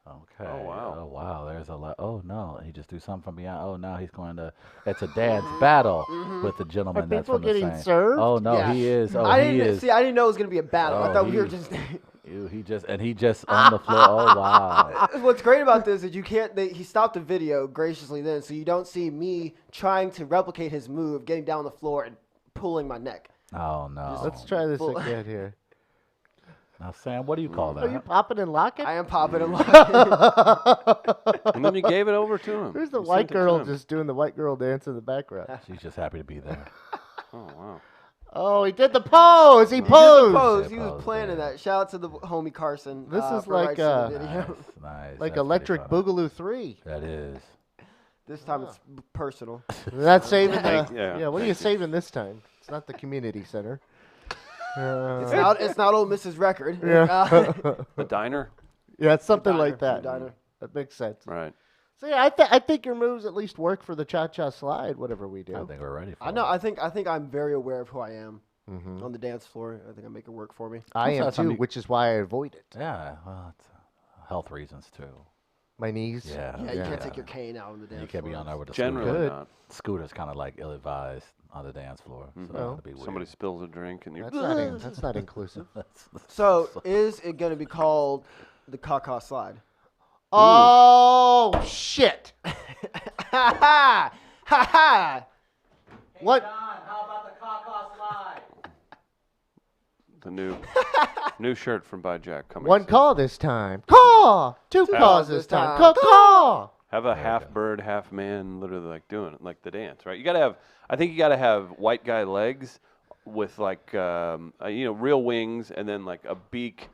Okay. Oh, wow. Oh wow. There's a lot. Oh no, he just do something from behind. Oh now he's going to. It's a dance battle with the gentleman Are that's people from the getting same. served? Oh no, Yeah. he is. Oh, I he didn't is. see. I didn't know it was gonna be a battle. I Oh, thought we were he- just. Ew, he just on the floor. Oh wow. What's great about this is you can't. He stopped the video graciously then, so you don't see me trying to replicate his move, getting down on the floor and pulling my neck. Oh no. let's try this Full- again here. Now Sam, what do you call Are you that? popping and locking? I am popping and locking. And then you gave it over to him. Who's the You white sent it to girl him. just doing the white girl dance in the background? She's just happy to be there. Oh wow. Oh, he did the pose. He He posed. posed. Yeah, He was posed, planning yeah. that. Shout out to the homie Carson. This is for like, rights to the video. Nice, nice. Like That's pretty Electric funny. Boogaloo 3. That is. This time it's personal. That's saving Thank- the. yeah, Yeah, what are thank you you. saving this time? It's not the community center. It's not old Mrs. Record. The diner. Yeah, it's something Diner, like that. the diner. That makes sense. Right. So yeah, I think your moves at least work for the cha-cha slide, whatever we do. I think we're ready for I know. it. I think I'm very aware of who I am on the dance floor. I think I make it work for me. I Also am has too, something- which is why I avoid it. Yeah, well, it's health reasons too. My knees. Yeah. Yeah, you can't take your cane out on the dance You can't be floor. on there with a Generally scooter. Good. not. Scooter's kind of like ill-advised on the dance floor. So Well, that'd be weird. Somebody spills a drink and you're. That's not inclusive. So is it going to be called the Kaka slide? Oh shit! Ha ha! Ha ha! What? how about the caca slide? The new shirt from By Jack coming. One soon. call this time. Call. Two calls this time. Call. Have a half bird, half man, literally like doing it, like the dance, right? You gotta have. I think you gotta have white guy legs with like real wings and then like a beak.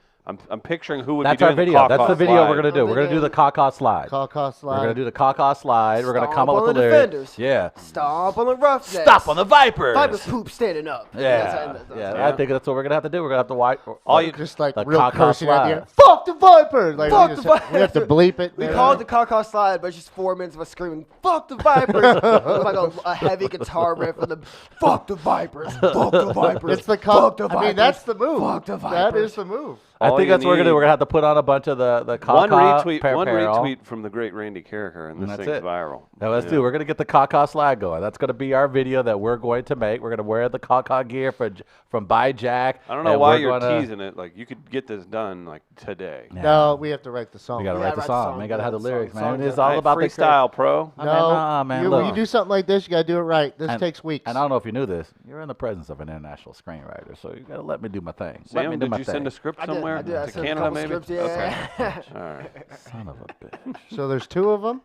I'm picturing who would That's be our doing video. the That's the caca video slide. we're gonna do. We're gonna do the caca slide. Call We're slide. gonna do the caca slide. We're gonna come Stomp up with on the the lyrics. defenders. Yeah. Stomp on the roughnecks. Stop on the Vipers. Vipers poop standing up. Yeah. Yeah. I think that's what we're gonna have to do. We're gonna have to white. All you Just like the real caca cursing at the slide. end. Fuck the Vipers! Like Fuck we, the just, we have to bleep it. We you call know? it the Kaka slide, but it's just 4 minutes of us screaming, "Fuck the Vipers!" with like a heavy guitar riff for the "Fuck the Vipers, fuck the Vipers." It's the call. Fuck the I Vipers. mean, that's the move. Fuck the That Vipers. is the move. I All think you that's what we're gonna do. need- We're gonna have to put on a bunch of the caca one retweet apparel. from the great Randy Carricker, and this That's thing's it. viral. Now let's Yeah. do. We're gonna get the caca slide going. That's gonna be our video that we're going to make. We're gonna wear the caca gear from By Jack. I don't know and why we're you're gonna- teasing it. Like you could get this done like today. Yeah. No, we have to write the song. We gotta We write the song. Man, gotta have the lyrics, man. It's all Hey, about the freestyle, pro. I No, mean, nah, man, you, look. you do something like this, you gotta do it right. This And- takes weeks. And I don't know if you knew this. You're in the presence of an international screenwriter, so you gotta let me do my thing. let me Sam, do did my you thing. send a script I did. somewhere I did. I to sent a Canada, couple maybe? scripts, yeah. Okay. All right. Son of a bitch. So there's two of them.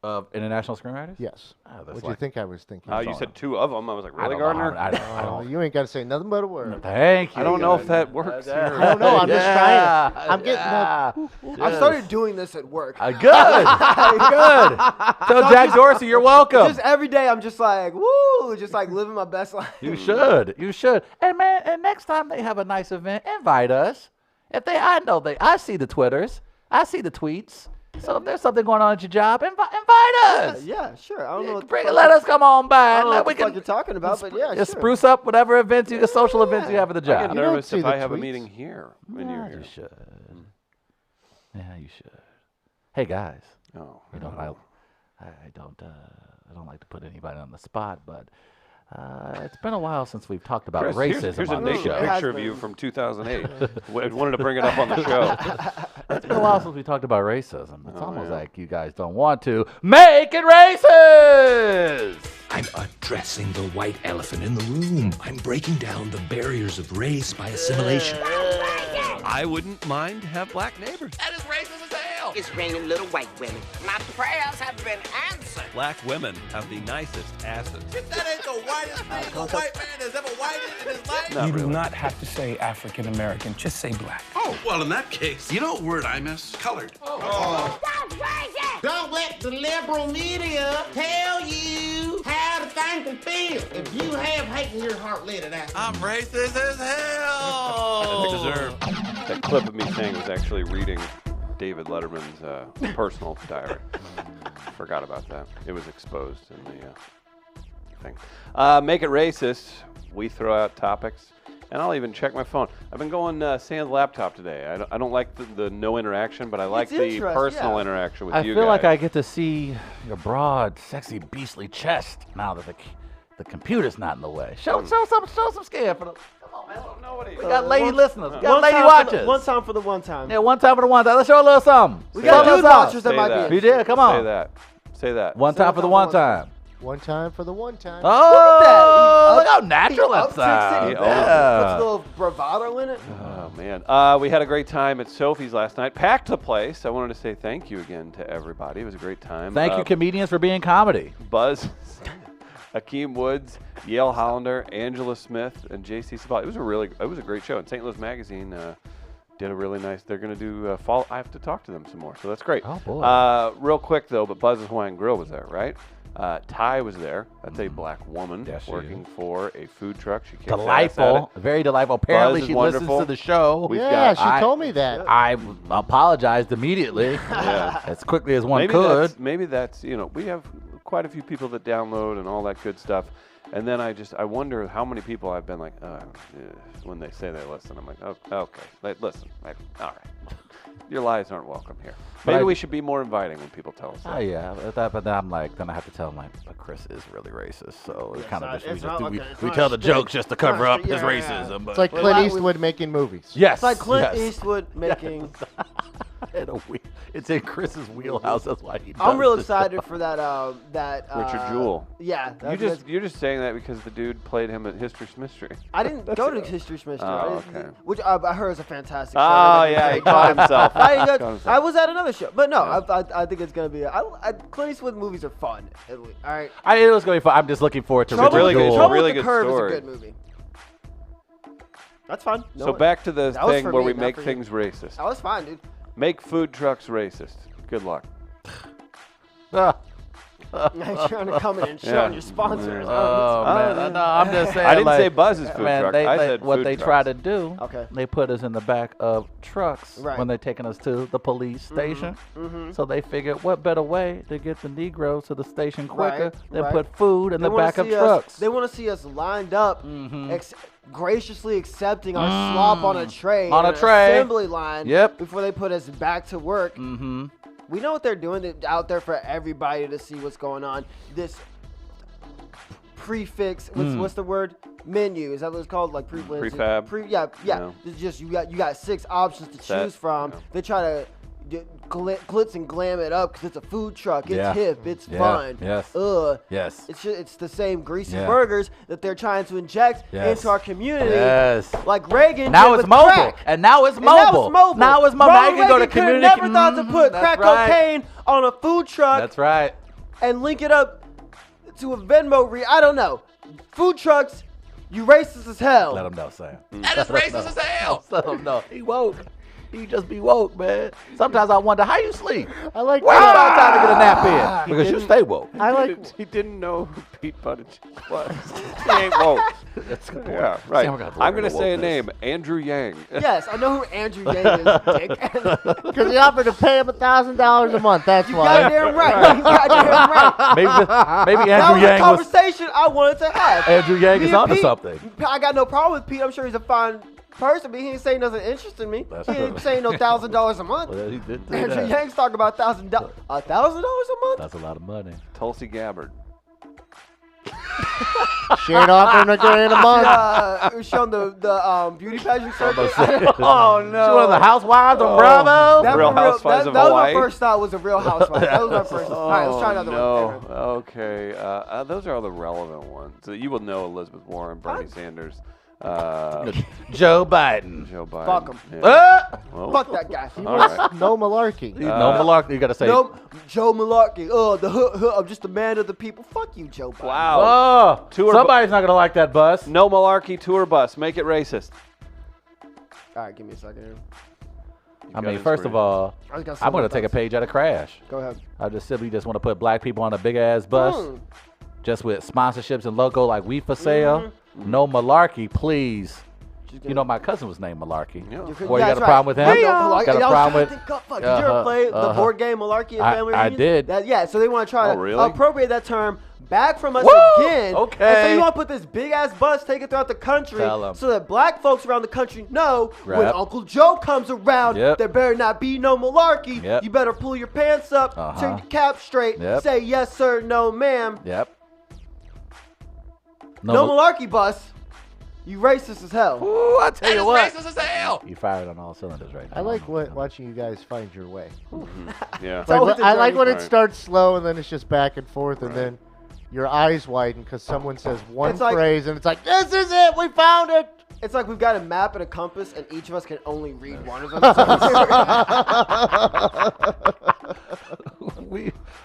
Of international screenwriters? Yes. Oh, that's What do you like- think I was thinking? Oh, you said two of them. I was like, really, I don't know. Gardner? I Oh, don't. you ain't got to say nothing but a word. Thank you. I don't know if that works here. I don't know. I'm just trying to. I'm getting yeah. I started doing this at work. Good. Good. Tell Jack Dorsey you're welcome. Just every day, I'm just like, woo, just like living my best life. You should. You should. And man, and next time they have a nice event, invite us. If I see the Twitters, I see the tweets. So if there's something going on at your job, invite us. Yeah, sure. I don't know what the Bring, fuck let us come on by. I don't know and what we the fuck can you're talking about, but yeah, just sure. spruce up whatever events, social events you have at the I get job. You don't nervous see if the I have a tweets. meeting here when you're Yeah, here. you should. Yeah, you should. Hey guys, Oh, you know I don't like to put anybody on the spot, but it's been a while since we've talked about Chris, racism here's a on the naked show. It has picture of been. you from 2008. I wanted to bring it up on the show. It's been a while since we talked about racism. It's Oh, almost yeah. like you guys don't want to make it racist. I'm addressing the white elephant in the room. I'm breaking down the barriers of race by assimilation. I wouldn't mind to have black neighbors. That is racist as hell. It's raining little white women. My prayers have been answered. Black women have the nicest asses. That ain't the whitest thing a white man has ever whited in his life. Not You do really. not have to say African American. Just say black. Oh, well, in that case, you know what word I miss? Colored. Don't let the liberal media tell you how to think and feel. If you have hate in your heart, let it out. I'm racist as hell. Deserve. That clip of me saying was actually reading David Letterman's personal diary. Forgot about that. It was exposed in the thing. Make it racist. We throw out topics, and I'll even check my phone. I've been going sans laptop today. I don't like the no interaction, but I like It's the interesting, personal yeah. interaction with I you feel like guys. I get to see your broad, sexy, beastly chest now that the computer's not in the way. Show some skin for the. Come on, man. Nobody. We got lady listeners. We got One lady time watchers. One time for the one time. Yeah, one time for the one time. Let's show a little something. We Say got that. dude watchers that Say might that. be. You did? Come on. Say that. Say that. One time for the one time. One time for the one time. Oh, look how natural that Upticks sounds. it. Yeah. Puts a little bravado in it. Oh, man. We had a great time at Sophie's last night. Packed the place. I wanted to say thank you again to everybody. It was a great time. Thank you, comedians, for being comedy. Buzz, Akeem Woods, Yale Hollander, Angela Smith, and J.C. Sabal. It was a great show. And St. Louis Magazine did a really nice. They're going to do fall. I have to talk to them some more, so that's great. Oh, boy. Real quick though, but Buzz's Hawaiian Grill was there, right? Ty was there. That's a black woman Yes, she working for a food truck. She kicks Delightful. ass at it. Very delightful. Apparently, Buzz is she wonderful. listens to the show. We've Yeah, got- she told me that. I apologized immediately, as quickly as one could. Maybe that's we have quite a few people that download and all that good stuff. And then I wonder how many people I've been like, when they say they listen, I'm like, oh, okay, listen, all right. Your lies aren't welcome here. But Maybe I- we should be more inviting when people tell us Oh that. yeah, but then I'm like, then I have to tell him like, but Chris is really racist, so it's kind not- of just we it's just not do like we, a- it's we not tell a the shtick. jokes just to It's not cover a up shtick, his yeah, racism. It's But like Well, Clint I- Eastwood making movies. yes, It's like Clint yes. Eastwood making. It's in Chris's wheelhouse. That's why he. I'm does real this. excited for that. That Richard Jewell. Yeah, You're just saying that because the dude played him at History Mystery. I didn't go to History Semester. Oh, okay. Which I heard is a fantastic show. Oh They're making yeah, a he great caught job. himself. I, Caught got, himself. I was at another show, but no, I think it's gonna be. Clint Eastwood movies are fun. All right. I knew it was going to be fun. I'm just looking forward to Trouble, really Richard good- Jewell. Trouble really with the good Curve story. is a good movie. That's fine. So back to the that was thing for where me, we not make for you. things racist. That was fine, dude. Make food trucks racist. Good luck. Ah. You're trying to come in and shit on your sponsors. Oh man, no, I'm just saying. I didn't like, say Buzz's food man, truck. They, I they- said what food they try to trucks. do. Okay. They put us in the back of trucks Right. when they're taking us to the police station. So they figured, what better way to get the Negroes to the station quicker than right. put food in the wanna back of see us- trucks? They want to see us lined up, graciously accepting our slop on a tray, On a an tray. assembly line. Yep. Before they put us back to work. Mm-hmm. We know what they're doing. They're out there for everybody to see what's going on. This prefix, what's the word? Menu. Is that what it's called? Like Prefab. Yeah. Yeah. It's just you got 6 options to Set, choose from. yeah. They try to glitz and glam it up because it's a food truck. It's Yeah. hip. It's Yeah. fun. Yes. Ugh. Yes. It's the same greasy Yeah. burgers that they're trying to inject Yes. into our community. Yes. Like Reagan Now did it's with mobile. crack. And now it's And now mobile. it's mobile. Now it's mobile. Now you Ronald can go to Reagan could have community. never thought to put That's crack right. cocaine on a food truck That's right. and link it up to a Venmo. I don't know. Food trucks, you racist as hell. Let him know, Sam. That is racist as hell. Let him know. He woke. He just be woke, man. Sometimes I wonder how you sleep. I like When's that. about time to get a nap in? Because you stay woke. I like. He didn't know who Pete Buttigieg was. He ain't woke. That's a good point. Yeah, right. Sam, we gotta I'm learn going to the say a wokeness. name. Andrew Yang. Yes, I know who Andrew Yang is, dick. Because he offered to pay him $1,000 a month. That's You why. goddamn right. You goddamn right. Maybe That Andrew was a Yang was. conversation I wanted to have. Andrew Yang Me is and onto Pete, something. I got no problem with Pete. I'm sure he's a fine person, but he ain't saying nothing interesting me. That's He ain't true. saying no $1,000 a month. Well, he did do Andrew that. Yang's talking about $1,000 a month. That's a lot of money. Tulsi Gabbard. She ain't offering a grand a month. It was showing the beauty pageant circuit. Oh no. She one of the housewives on Bravo. That Real was Housewives that, of that Hawaii? was my first thought. Was a Real Housewives. That was my first. All right, let's try another no. one. Okay. Those are all the relevant ones. So you will know Elizabeth Warren, Bernie Sanders. Joe Biden. Joe Biden. Fuck him. Yeah. Well, Fuck that guy. all right. No malarkey. no malarkey. You gotta say. Nope. Joe Malarkey. Oh, I'm just a man of the people. Fuck you, Joe Biden. Wow. Oh, Tour somebody's not gonna like that bus. No malarkey tour bus. Make it racist. All right, give me a second here. You've I got mean, first of inspiration. all, I got I'm gonna something take a else. page out of Crash. Go ahead. I just simply just want to put black people on a big ass bus, just with sponsorships and logo like we for sale. No malarkey, please. Just You know, my cousin was named Malarkey. Yeah. Boy, you Yeah, got that's a problem with him? I know Malarkey. Got a I was problem trying with? to think, fuck, did you ever play the board game Malarkey and Family I Reunion? did. Yeah, so they want to try Oh, to really? appropriate that term back from us Woo! again. Okay. And so you want to put this big ass bus taken throughout the country Tell 'em. so that black folks around the country know when Rap. Uncle Joe comes around, Yep. there better not be no malarkey. Yep. You better pull your pants up, turn your cap straight, Yep. say yes sir, no ma'am. Yep. No malarkey bus. You racist as hell. Ooh, I tell That you is what. racist as hell. You fired on all cylinders right now. I like watching you guys find your way. Yeah. So- Like, with the I like when it Right. starts slow and then it's just back and forth, and then your eyes widen because someone says one It's like- phrase and it's like, "This is it, we found it." It's like we've got a map and a compass, and each of us can only read one of them.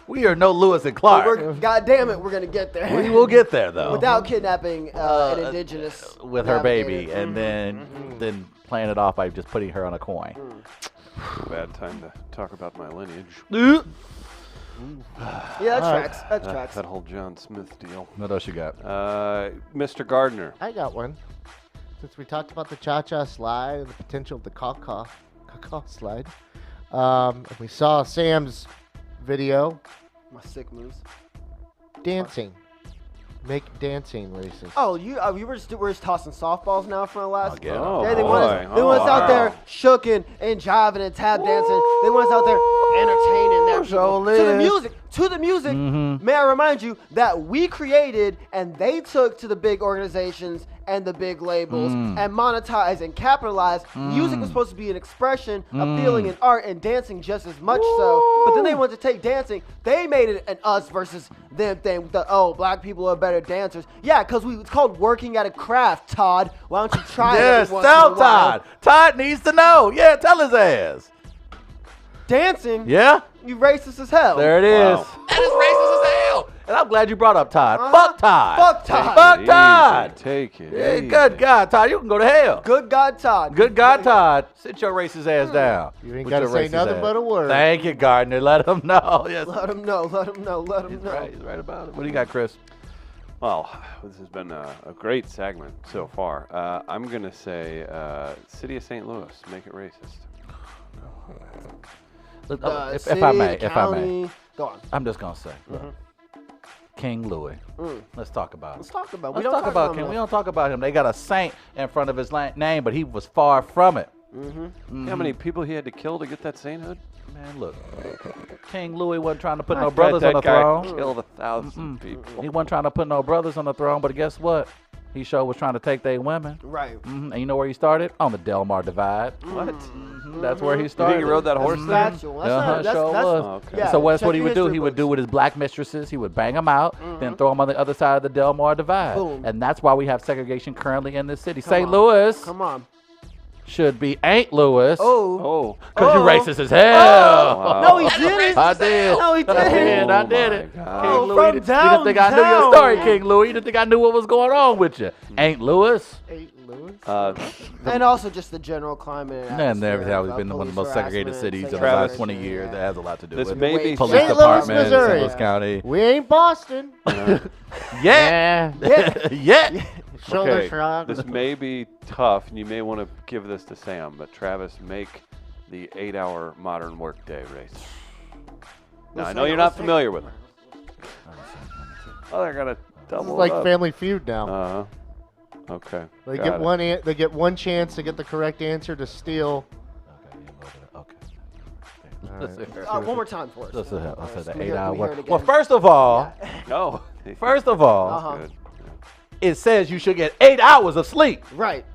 we are no Lewis and Clark. God damn it, we're gonna get there. We will get there though. Without kidnapping an indigenous with her baby, navigator. and then playing it off by just putting her on a coin. Bad time to talk about my lineage. Yeah, that All right. tracks. That tracks. That whole John Smith deal. What else you got? Mr. Gardner. I got one. Since we talked about the cha-cha slide and the potential of the caw-caw slide, and we saw Sam's video My sick moves. dancing. Make dancing racist. Oh, we're just tossing softballs now for the last. Yeah. Oh, Yeah, they want us, boy. they want us Oh, out there wow. shooking and jiving and tap dancing. They want us out there entertaining their people. Sure To the is. music. To the music. May I remind you that we created and they took to the big organizations and the big labels and monetized and capitalized. Music was supposed to be an expression of feeling and art and dancing just as much so. But then they wanted to take dancing. They made it an us versus them thing. Black people are better dancers. Yeah, because it's called working at a craft, Todd. Why don't you try it? Yes, every once in tell a while? Todd. Todd needs to know. Yeah, tell his ass. Dancing? Yeah, You racist as hell. there it is. Wow. That is racist as hell. And I'm glad you brought up Todd. Uh-huh. Fuck Todd. Fuck Todd. Fuck Easy, Todd. Take it. Yeah, easy. good God, Todd. You can go to hell. Good God, Todd. Good God, Todd. Sit your racist ass down. You ain't With gotta your say racist nothing ass. but a word. Thank you, Gardner. Let him know. Yes. Let him know. Let him know. Let him He's know. right. He's right about it. What do you got, Chris? Well, this has been a great segment so far. I'm going to say City of St. Louis, make it racist. If City, I may, county. Go on. I'm just gonna say, look, King Louis. Let's talk about him. Let's talk about. Let's talk about King. We don't talk about him. They got a saint in front of his name, but he was far from it. You know how many people he had to kill to get that sainthood? Man, look, King Louis wasn't trying to put no I bet brothers on the that guy throne. killed 1,000 people. He wasn't trying to put no brothers on the throne, but guess what? He sure was trying to take their women. Right. And you know where he started? On the Delmar Divide. What? That's where he You started. think he rode that horse there? Factual. Uh-huh, That's sure that's, was. Oh, okay. yeah, So that's check what he your would do. history He would books. do with his black mistresses. He would bang them out, then throw them on the other side of the Delmar Divide. Boom. And that's why we have segregation currently in this city. Come St. on. Louis Come on. should be Ain't Louis. Oh. Oh. Because you Oh. racist as hell. Wow. No, he That's didn't. racist I as did. hell. No, he I did. didn't. I Oh did my it. God. King Oh, Louis, from you didn't think I knew your downtown. story, King Louis. You didn't think I knew what was going on with you. Ain't Louis. And also just the general climate. And atmosphere everything. of, We've been one of the most police segregated harassment, cities in the Travis. last 20 segregation, years. yeah. That has a lot to do This with may it. be Police St. Louis, department in St. Missouri. Louis County. We ain't Boston. Yeah. Yeah. Shoulder Okay, shrug. this may be tough, and you may want to give this to Sam, but Travis, make the 8-hour modern workday race. Now, I know you're not familiar with it. Oh, they're gonna This double is like it up. Family Feud now. Uh-huh. Okay. They got get it. one. They get one chance to get the correct answer to steal. Okay. One more time for us. Let's say Can the we hear- 8-hour can we hear work. it Well, again? first of all, No. first of all, Uh-huh. Good. it says you should get 8 hours of sleep. Right.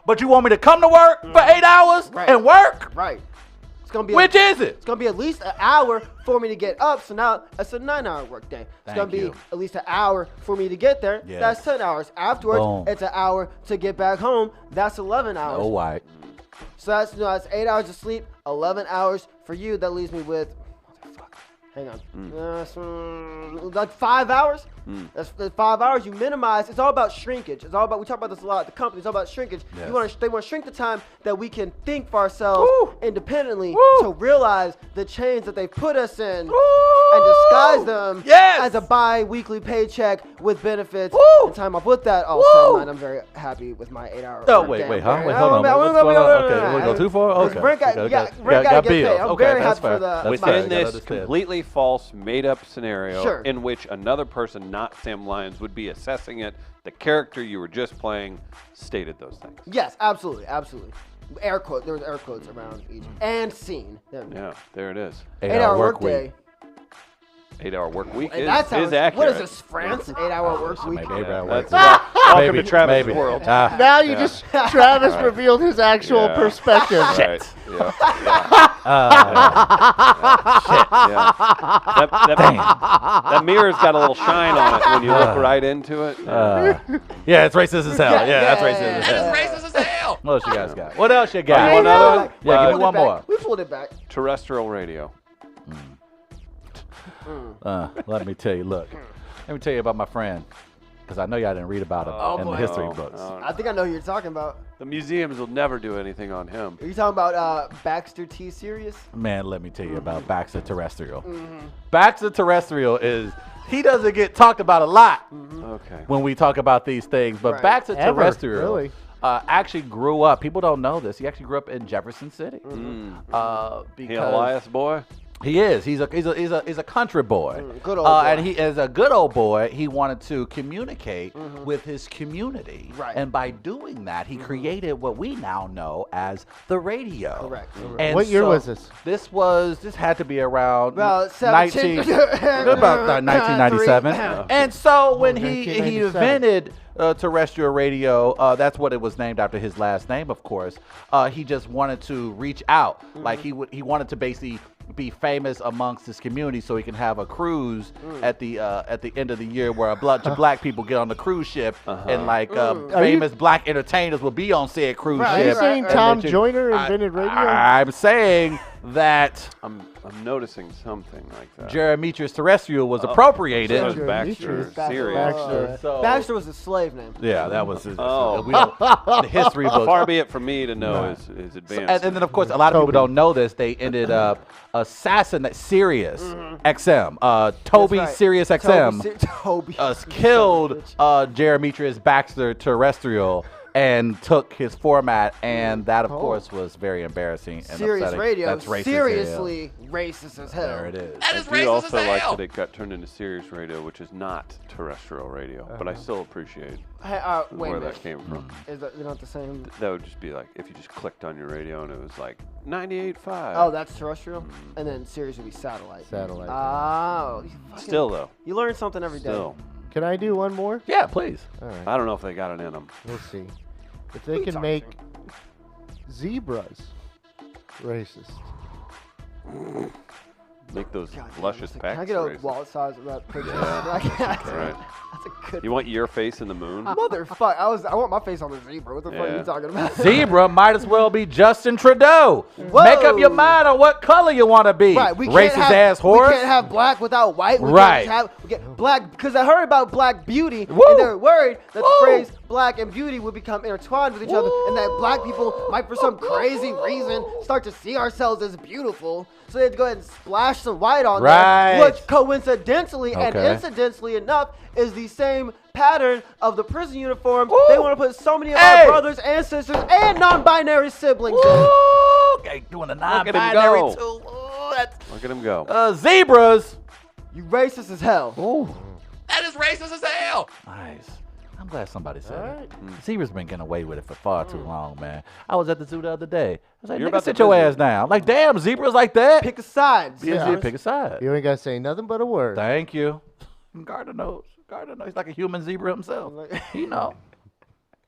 But you want me to come to work for 8 hours Right. and work? Right. It's gonna be Which is it? It's gonna be at least an hour for me to get up. So now that's a 9-hour workday. It's gonna Thank be you. at least an hour for me to get there. Yes. That's 10 hours. Afterwards, Boom. it's an hour to get back home. That's 11 hours. Oh, white. So that's 8 hours of sleep, 11 hours for you. That leaves me with, hang on, like 5 hours. That's 5 hours. You minimize. It's all about shrinkage. It's all about. We talk about this a lot at the company. It's all about shrinkage. Yes. They want to shrink the time that we can think for ourselves independently Woo. to realize the chains that they put us in and disguise them Yes. as a bi-weekly paycheck with benefits Woo. and time off. With that, all Woo. said, I'm very happy with my 8-hour. Oh, workday. wait, huh? I'm Wait, very- hold on. I'm What's gonna going go- on? Okay, we'll go too far? Because Okay. Brent got Okay, Brent got gotta get paid. bills. I'm Okay, very that's happy for fair. the. That's my- Within fair. I this understand. completely false, made-up scenario Sure. in which another person, not Sam Lyons, would be assessing it, the character you were just playing stated those things. Yes, absolutely. Air quote. There was air quotes around each and scene. There we go. Yeah, there it is. 8-hour work workday. 8-hour work week And is, that sounds. is accurate. What is this, France? 8-hour work week. Maybe 8-hour That's work. welcome Maybe, to Travis' maybe. world. Now you just Travis revealed his actual Yeah. perspective. Right. Yeah. That mirror's got a little shine on it when you look right into it. Yeah, it's racist as hell. Yeah, that's racist as That hell. is racist as hell. What else you guys got? What else you Oh, got? you want another one? Yeah, give me Pulled it one back. more. We pulled it back. Terrestrial radio. Let me tell you. Look, let me tell you about my friend, because I know y'all didn't read about him in the history books. I think I know who you're talking about. The museums will never do anything on him. Are you talking about Baxter T. Sirius? Man, let me tell you about Baxter Terrestrial. Baxter Terrestrial he doesn't get talked about a lot Okay. when we talk about these things, but Right. Baxter Ever, Terrestrial really. actually grew up. People don't know this. He actually grew up in Jefferson City. He Because Elias boy. he is. He's a country boy. Good old boy. And he as a good old boy, he wanted to communicate with his community. Right. And by doing that, he created what we now know as the radio. Correct. And What year so was this? This had to be around About 17 about 1997. And so when he 1997. invented terrestrial radio, that's what it was named after his last name, of course. He just wanted to reach out, like he wanted to basically be famous amongst his community, so he can have a cruise at the end of the year where a bunch of black people get on the cruise ship and like famous black entertainers will be on said cruise Are you ship. saying and Tom that you- Joyner invented radio? I'm saying that I'm noticing something like that. Jeremetrius Terrestrial was appropriated. So is Jeremetrius. Baxter serious? Baxter. So- Baxter was a slave name. Yeah, that was his. Oh. We don't, the history books. Far be it from me to know his advanced. And then, of course, a lot of Toby. people don't know this. They ended up assassinating Sirius XM. Toby That's right. Sirius XM Toby. killed Jeremetrius Baxter Terrestrial and took his format, and that, of course, was very embarrassing and Serious upsetting. radio. That's racist. Seriously racist as hell. There it is. That is I do racist also as like hell. that it got turned into Sirius Radio, which is not terrestrial radio, but I still appreciate Hey, wait a where minute. that came from. Is that they're not the same? That would just be like if you just clicked on your radio and it was like 98.5. Oh, that's terrestrial, and then Sirius would be satellite. Satellite. Oh, you fucking- still though. you learn something every day. Still, Can I do one more? Yeah, please. All right, I don't know if they got it in them. we'll see. If they can make zebras racist. Make those God damn, luscious Can packs. I get a racist. wallet size of that picture? Right. That's a good. You want your face in the moon? Motherfucker! I want my face on the zebra. What the fuck are Yeah. you talking about? Zebra might as well be Justin Trudeau. Whoa. Make up your mind on what color you want to be. Right, we Racist can't have, ass horse. We can't have black without white. We Right. Can't have, we get black because I heard about black beauty, Woo. and they're worried that Woo. the phrase black and beauty would become intertwined with each other, and that black people might, for some crazy reason, start to see ourselves as beautiful. So they had to go ahead and splash some white on Right. there, which coincidentally and Okay. incidentally enough is the same pattern of the prison uniforms. Woo. They want to put so many of Hey. our brothers and sisters and non-binary siblings in. Ooh, okay, doing the at him non-binary go. too. Ooh, that's Look at him go. zebras. You racist as hell. Ooh, That is racist as hell. nice. I'm glad somebody said All it. right. Zebras been getting away with it for far too long, man. I was at the zoo the other day. I was like, You're nigga, about sit to your visit. ass down. Like, damn, zebras like that? Pick a side. Yeah, sisters. pick a side. You ain't got to say nothing but a word. Thank you. Gardner knows. Gardner knows. He's like a human zebra himself. He know.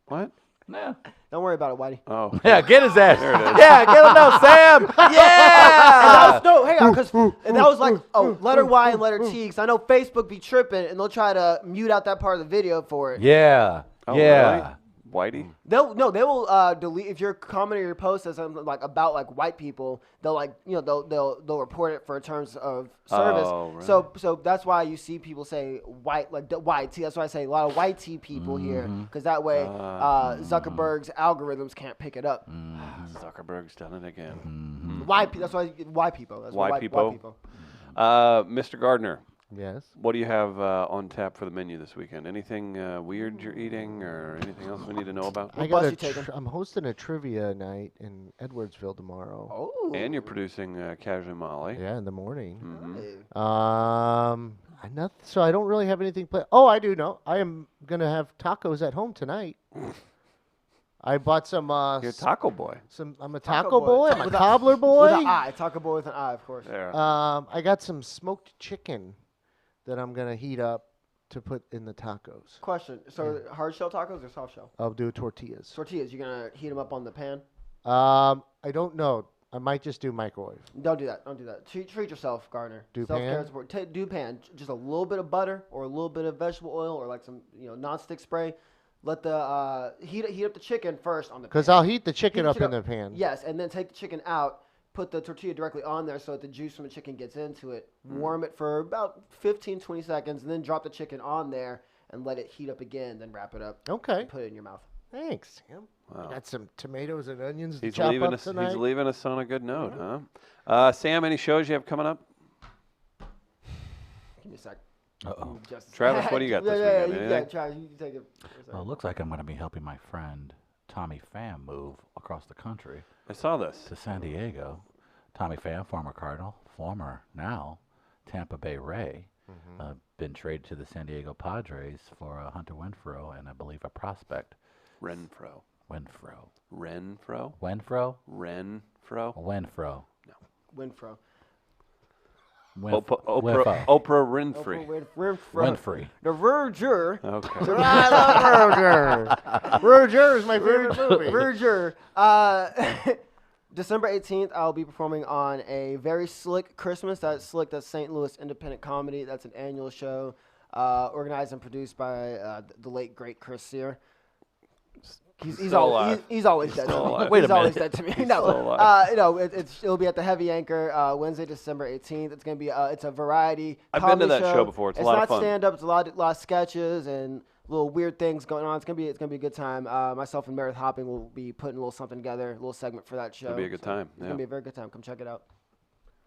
What? Yeah. Don't worry about it, Whitey. Oh. Yeah, get his ass. There it is. Yeah, get him now, Sam. And Yeah. no, hang on, because that was like letter Y and letter T. Because I know Facebook be tripping and they'll try to mute out that part of the video for it. Yeah. Oh, Yeah. really? Whitey? They will delete if your comment or your post says something like about like white people. They'll like they'll report it for terms of service. Oh, right. So that's why you see people say white like white tea. That's why I say a lot of white tea people here because that way Zuckerberg's algorithms can't pick it up. Zuckerberg's done it again. That's why white people. That's why White white people? people. Mr. Gardner, Yes. what do you have on tap for the menu this weekend? Anything weird you're eating or anything else we need to know about? What bus you taking? I'm hosting a trivia night in Edwardsville tomorrow. Oh. And you're producing Casually Molly. Yeah, in the morning. Mm-hmm. So I don't really have anything planned. Oh, I do know. I am gonna have tacos at home tonight. I bought some. You're a taco boy. I'm a Taco taco boy. boy. I'm a With a- cobbler boy. With an I. Taco boy with an I, of course. There. I got some smoked chicken that I'm gonna heat up to put in the tacos. Question. So hard shell tacos or soft shell? I'll do tortillas. Tortillas. You're gonna heat them up on the pan? I don't know. I might just do microwave. Don't do that. Don't do that. Treat yourself, Gardner. Do Self-care pan? is important. Do pan. Just a little bit of butter or a little bit of vegetable oil or like some non-stick spray. Let the heat up the chicken first on the pan. Because I'll heat the chicken Heat up in the pan. Yes, and then take the chicken out. Put the tortilla directly on there so that the juice from the chicken gets into it. Warm it for about 15, 20 seconds, and then drop the chicken on there and let it heat up again. Then wrap it up. Okay. And put it in your mouth. Thanks, Sam. Wow. I got some tomatoes and onions to He's chop leaving up us. tonight. He's leaving us on a good note, huh? Sam, any shows you have coming up? Give me a sec. Uh-oh. Travis, what do you got this weekend? Anything? Travis, you take it. for a Well, second. it looks like I'm going to be helping my friend Tommy Pham move across the country I saw this. to San Diego. Tommy Pham, former Cardinal, former now Tampa Bay Ray, been traded to the San Diego Padres for Hunter Renfroe and I believe a prospect. Renfro. Renfroe. Renfro? Renfroe? Renfro? Renfroe. Winfro. Oprah Winfrey. Oprah Winfrey. The Verger. Okay. I love Roger. Roger is my favorite movie. Verger. December 18th, I'll be performing on a Very Slick Christmas. That's Slick. That's St. Louis Independent Comedy. That's an annual show organized and produced by the late, great Chris Sear. He's Still alive. He's always dead to still me. alive. Wait a He's always minute. dead to me. still No, alive. it'll be at the Heavy Anchor Wednesday, December 18th. It's gonna be it's a variety. I've been to comedy that show before. It's a lot of fun. not stand up. It's a lot of sketches and little weird things going on. It's gonna be a good time. Myself and Meredith Hopping will be putting a little something together, a little segment for that show. It'll be a good time. It's Yeah. gonna be a very good time. Come check it out.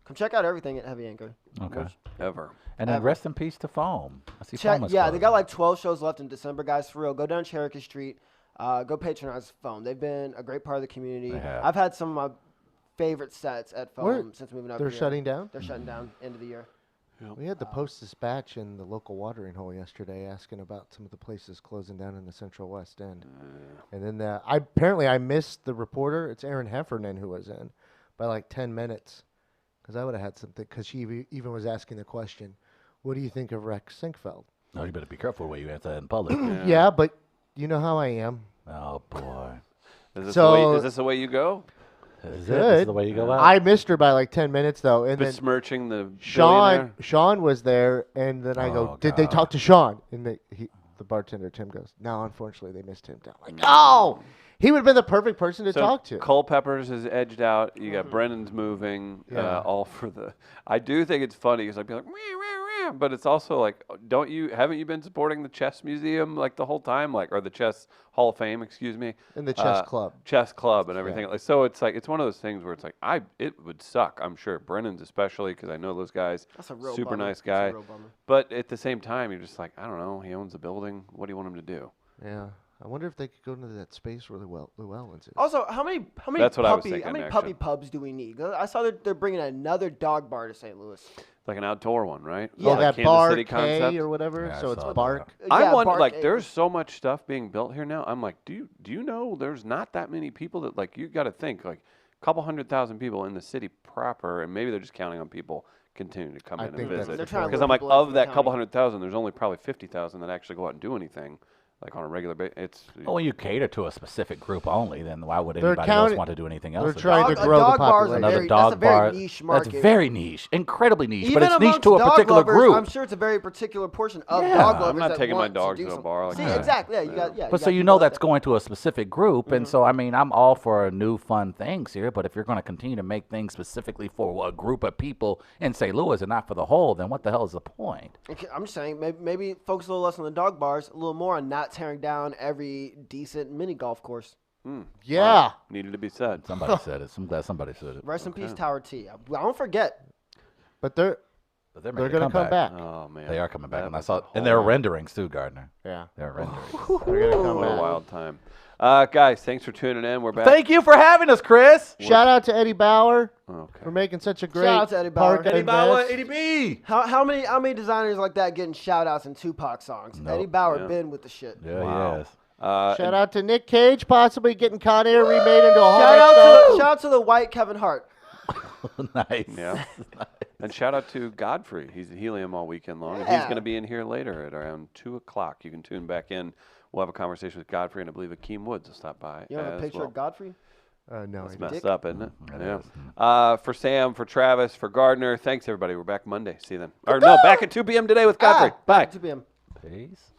Come check out everything at Heavy Anchor. Okay. Ever. And then Ever. rest in peace to Foam. I see Check, Foam is yeah, they got closing. like 12 shows left in December, guys. For real, go down Cherokee Street. Go patronize Foam. They've been a great part of the community. They have. I've had some of my favorite sets at Foam Where- since moving up They're here. shutting down? They're shutting down end of the year. We had the Post-Dispatch in the local watering hole yesterday asking about some of the places closing down in the Central West End. And then I missed the reporter. It's Aaron Heffernan who was in by like 10 minutes. Because I would have had something, because she even was asking the question, what do you think of Rex Sinkfeld? No, you better be careful where you answer that in public. Yeah, but you know how I am. Oh, boy. Is this, So- is this the way you go? Is Good. this the way you go out? I missed her by like 10 minutes, though. And then Besmirching the Sean billionaire? was there, and then I go, Oh, did they God. talk to Sean? And the bartender, Tim, goes, no, unfortunately, they missed him down. Like, oh! He would have been the perfect person to So talk to. Culpeppers is edged out. You got Brennan's moving. Yeah. All for the. I do think it's funny because I'd be like, "Wah, wah, wah," but it's also like, haven't you been supporting the chess museum like the whole time, like, or the chess Hall of Fame, excuse me, In the chess club. chess club and everything. Like, so it's like it's one of those things where it's like it would suck. I'm sure Brennan's especially because I know those guys. That's a real super bummer. nice That's a guy. real bummer. But at the same time, you're just like, I don't know. He owns the building. What do you want him to do? Yeah. I wonder if they could go into that space where Llewellyn's is. Also, how many That's what I was puppy thinking, how many actually. puppy pubs do we need? I saw they're bringing another dog bar to St. Louis. Like an outdoor one, right? Oh, Like that Kansas Bark City concept. or whatever. Yeah, I so it's saw Bark. I Yeah, wonder, Bark like, Acres. there's so much stuff being built here now. I'm like, do you know there's not that many people that, like, you got to think, like, a couple 100,000 people in the city proper, and maybe they're just counting on people continuing to come I in and think that's visit. They're trying to Because lure I'm like, people in of from that the couple county. 100,000, there's only probably 50,000 that actually go out and do anything. like on a regular basis. It's Well, when you cater to a specific group only, then why would They're anybody else counting- want to do anything they're else? trying to Dog- grow the dog bars are population. Another very- dog that's a very bar. niche That's market. very niche, incredibly niche, Even but it's niche amongst to a dog particular lovers, group. I'm sure it's a very particular portion of Yeah. dog I'm lovers. not that taking my want dogs do to a some- bar like See, that. exactly. Yeah, you got. Yeah. But so you people know like that's that. going to a specific group, and so I mean I'm all for new fun things here. But if you're going to continue to make things specifically for a group of people in St. Louis and not for the whole, then what the hell is the point? Okay, I'm just saying, maybe focus a little less on the dog bars, a little more on not tearing down every decent mini golf course. Yeah. needed to be said. Somebody said it. I'm glad somebody said it. Rest in peace, Tower T. I don't forget. But they're But they're going making a to come back. Oh man, They are coming back, That and I was saw, a and they're whole- renderings too, Gardner. Yeah. They're renderings. They're going to come What a back. wild time. Guys, thanks for tuning in. We're back. Thank you for having us, Chris. Shout out to Eddie Bauer Okay. for making such a great out to Eddie Bauer. park Eddie invest. B. How many designers like that getting shout outs in Tupac songs? Nope. Eddie Bauer Yeah. been with the shit. Yeah, Wow. yes. Shout out to Nick Cage, possibly getting Con Air remade into a Shout Hallmark out to the white Kevin Hart. Nice. Yeah. And shout out to Godfrey. He's at Helium all weekend long. And he's Yeah. going to be in here later at around 2 o'clock. You can tune back in. We'll have a conversation with Godfrey, and I believe Akeem Woods will stop by. You have a as picture well. of Godfrey? No, That's I messed Dick? up, isn't it? It Yeah. is. For Sam, for Travis, for Gardner, thanks, everybody. We're back Monday. See you then. Or no, back at 2 p.m. today with Godfrey. Bye. 2 p.m. Peace.